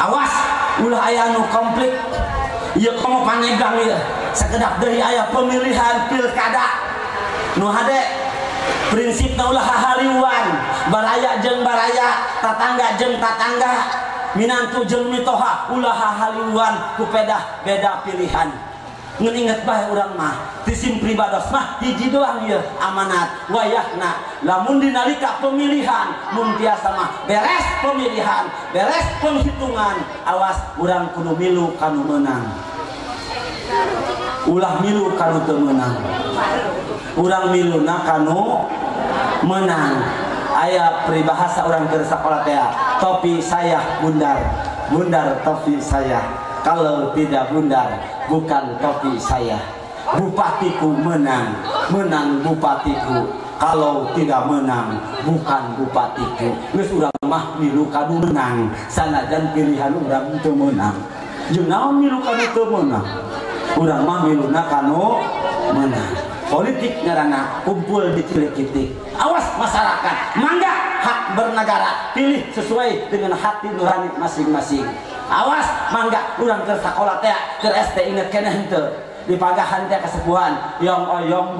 Awas ulah aya nu konflik. Ieu komo panegang ieu. Sakedap deui aya pemilihan pilkada. Nu hade prinsipna ulah hahaliuan, baraya jeung baraya, tatangga jeung tatangga, minantu jeung mitoha ulah hahaliuan ku beda pilihan. Ngan inget bae urang mah ti sim pribados mah hiji doang ieu amanat wayahna lamun dinalika pemilihan mun tiasa mah beres pemilihan beres penghitungan awas urang kudu milu kanu meunang ulah milu kanu teu meunang urang miluna kanu meunang aya peribahasa urang keur sakola teh topi saya bundar topi saya. Kalau tidak bundar bukan topi saya. Bupatiku menang bupatiku. Kalau tidak menang bukan bupatiku. Geus urang mah milu kanu menang, sanajan pilihan urang teu menang. Jeung naon milu kanu teu menang? Urang mah miluna kanu menang. Politik ngaranna kumpul di cilik-cilik. Awas masyarakat, mangga hak bernegara, pilih sesuai dengan hati nurani masing-masing. Awas mangga urang keur sakola teh keur SD inget keneh henteu di pagahan teh kasepuhan yong oyong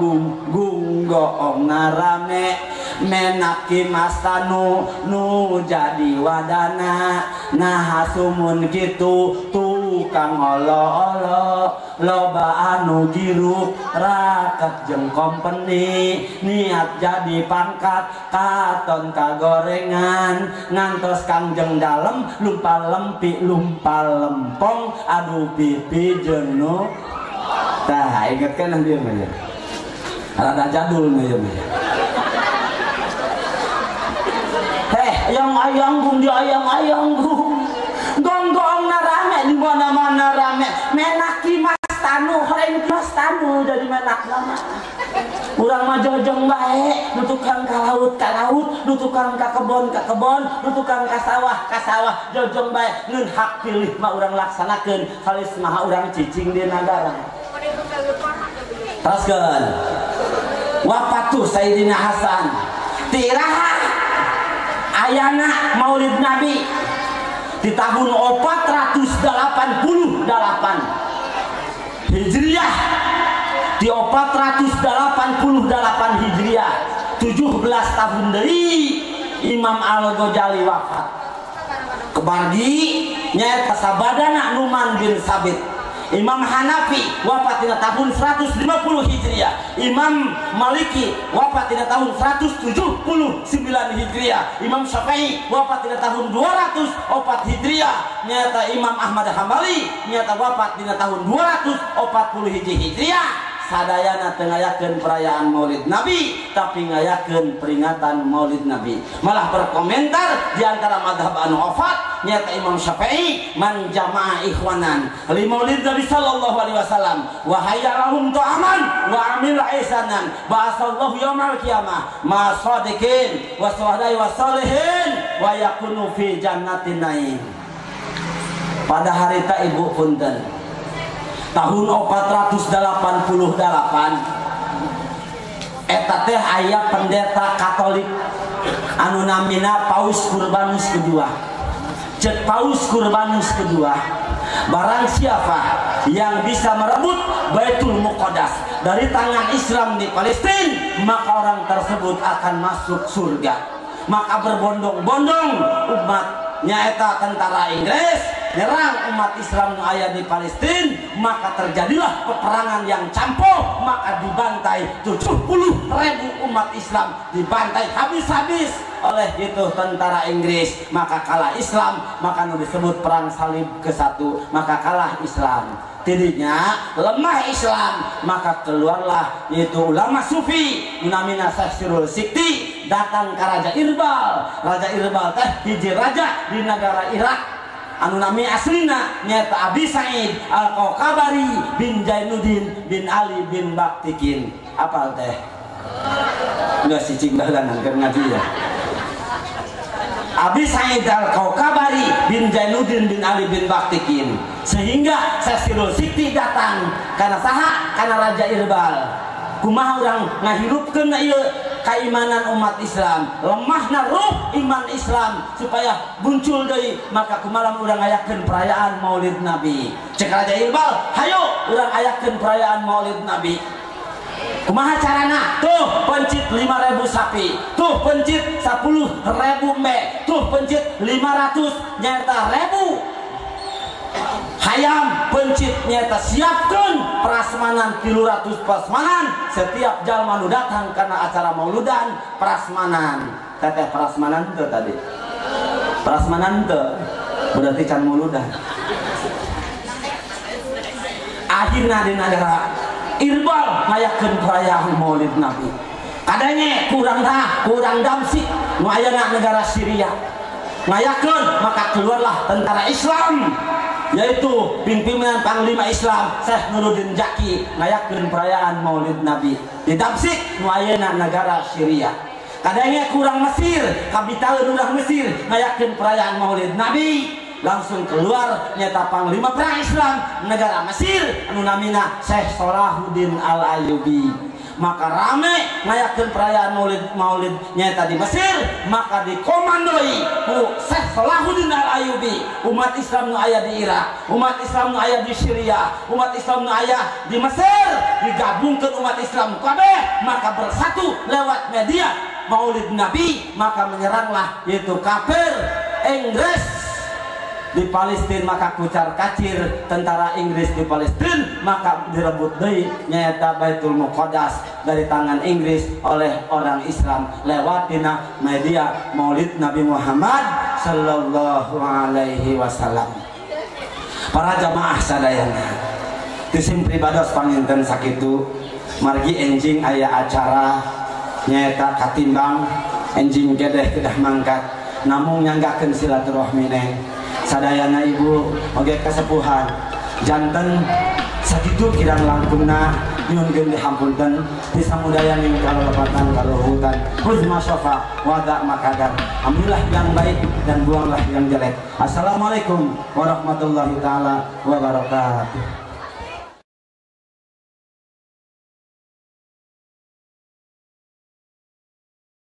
gung goong narame menaki mastanu nu jadi wadana nah sumun kitu tukang olo-olo loba anu giruk raket jeung company niat jadi pangkat katon kagorengan ngantos kangjeng dalem lumpal lempi lumpal lempong adu pipi jenuh. Tah ingatkan dia aja. rada jadul nih. Yang ayanggung di ayang-ayanggung, gonggong rame di mana-mana rame, menaki mas tanu, horeng mas tanu jadi menak nama. Urang mah jojong bae, nu tukang ka laut, nu tukang ka kebon, nu tukang ka sawah, jojong bae. Ngeun hak pilih mah urang laksanakeun, halis mah urang cicing di nagara. Teruskeun. Wafatu Sayyidina Hasan. Tiraha ayana Maulid Nabi di tahun 488 Hijriah, di 488 Hijriah, 17 tahun dari Imam Al-Ghazali wafat. Kebargi nyaeta sabadana Numan bin Sabit. Imam Hanafi wafat tina tahun 150 Hijriah. Imam Maliki wafat tina tahun 179 Hijriah. Imam Syafi'i wafat tina tahun 204 Hijriah. Nyata Imam Ahmad Hambali nyata wafat tina tahun 240 Hijriah. Sadayana tengayakeun perayaan Maulid Nabi, tapi ngayakeun peringatan Maulid Nabi. Malah berkomentar di antara mazhab anu wafat nyata Imam Syafi'i, man jama'a ikhwanan li Maulid Nabi sallallahu alaihi wasallam wa hayyarahum ta'aman wa amila ihsanan ba'asallahu yaumal qiyamah ma shadiqin wa suhadai wa salihin wa yakunu fi jannatin naim. Pada hari ta ibu punten tahun 488 eta teh aya pendeta Katolik anu namina Paus Urbanus kedua. Cek Paus Urbanus kedua, barang siapa yang bisa merebut Baitul Muqaddas dari tangan Islam di Palestina, maka orang tersebut akan masuk surga. Maka berbondong-bondong umatnya eta tentara Inggris nyerang umat Islam nu aya di Palestina, maka terjadilah peperangan yang campuh, maka dibantai 70.000 umat Islam, dibantai habis-habis oleh itu tentara Inggris, maka kalah Islam, maka nu disebut perang salib ke-1, maka kalah Islam. Tidinya lemah Islam, maka keluarlah yaitu ulama sufi namina Syairul Sikti datang ke Raja Irbal. Raja Irbal teh hiji raja di negara Irak anu nami aslina nyata Abi Said Al-Qaukabari bin Jainuddin bin Ali bin Baktikin. Apal teh? Enggak cicing balanan keur ngaji ya. Abi Said Al-Qaukabari bin Jainuddin bin Ali bin Baktikin. Sehingga Syairul Sikti datang karena saha? Karena Raja Irbal. Kumaha urang ngahirupkeun ieu keimanan umat Islam, lemahna ruh iman Islam supaya muncul deui, maka kumaha urang ayakeun perayaan Maulid Nabi. Cek Raja Irbal, hayo urang ayakeun perayaan Maulid Nabi. Kumaha carana? Tuh pencit 5.000 sapi, tuh pencit 10.000 embe, tuh pencit 500 nyata ribu hayam, pencit nyata siapkan prasmanan 300 prasmanan setiap jalma nu datang karena acara mauludan. Prasmanan teteh prasmanan itu tadi prasmanan itu berarti can mauludan. Akhirnya di negara Irbal ngayakeun perayaan Maulid Nabi. Kadanya kurang damsik nu ayeuna negara Syria ngayakeun, maka keluarlah tentara Islam yaitu pimpinan Panglima Islam Syekh Nuruddin Jaki ngayakeun perayaan Maulid Nabi di Damsyik nu ayeuna negara Syria. Kadanya kurang Mesir, kapital urang Mesir ngayakeun perayaan Maulid Nabi. Langsung keluar nyata Panglima Perang Islam negara Mesir anu namina Syekh Salahuddin Al-Ayyubi. Maka rame ngayakeun perayaan Maulid nyata di Mesir, maka dikomandoi ku Syekh Salahuddin Al-Ayyubi. Umat Islam nu aya di Irak, umat Islam nu aya di Syria, umat Islam nu aya di Mesir digabungkeun umat Islam kabeh, maka bersatu lewat media Maulid Nabi, maka menyeranglah yaitu kafir Inggris di Palestina, maka kucar kacir tentara Inggris di Palestina, maka direbut deui nyata Baitul Muqaddas dari tangan Inggris oleh orang Islam lewat dina media Maulid Nabi Muhammad sallallahu alaihi wasallam. Para jamaah sadayana, tisim pribados panginten sakitu margi enjing aya acara nyaeta katimbang enjing gedeh kedah mangkat namun nyanggakeun silaturahmi neng sadayana ibu oge kasepuhan janten sakitu kirang langkungna nyunkeun dihampunten ti samudaya ning kalelepatan kaluhutan huzma syafa wada makadar ambillah yang baik dan buanglah yang jelek. Assalamualaikum warahmatullahi taala wabarakatuh.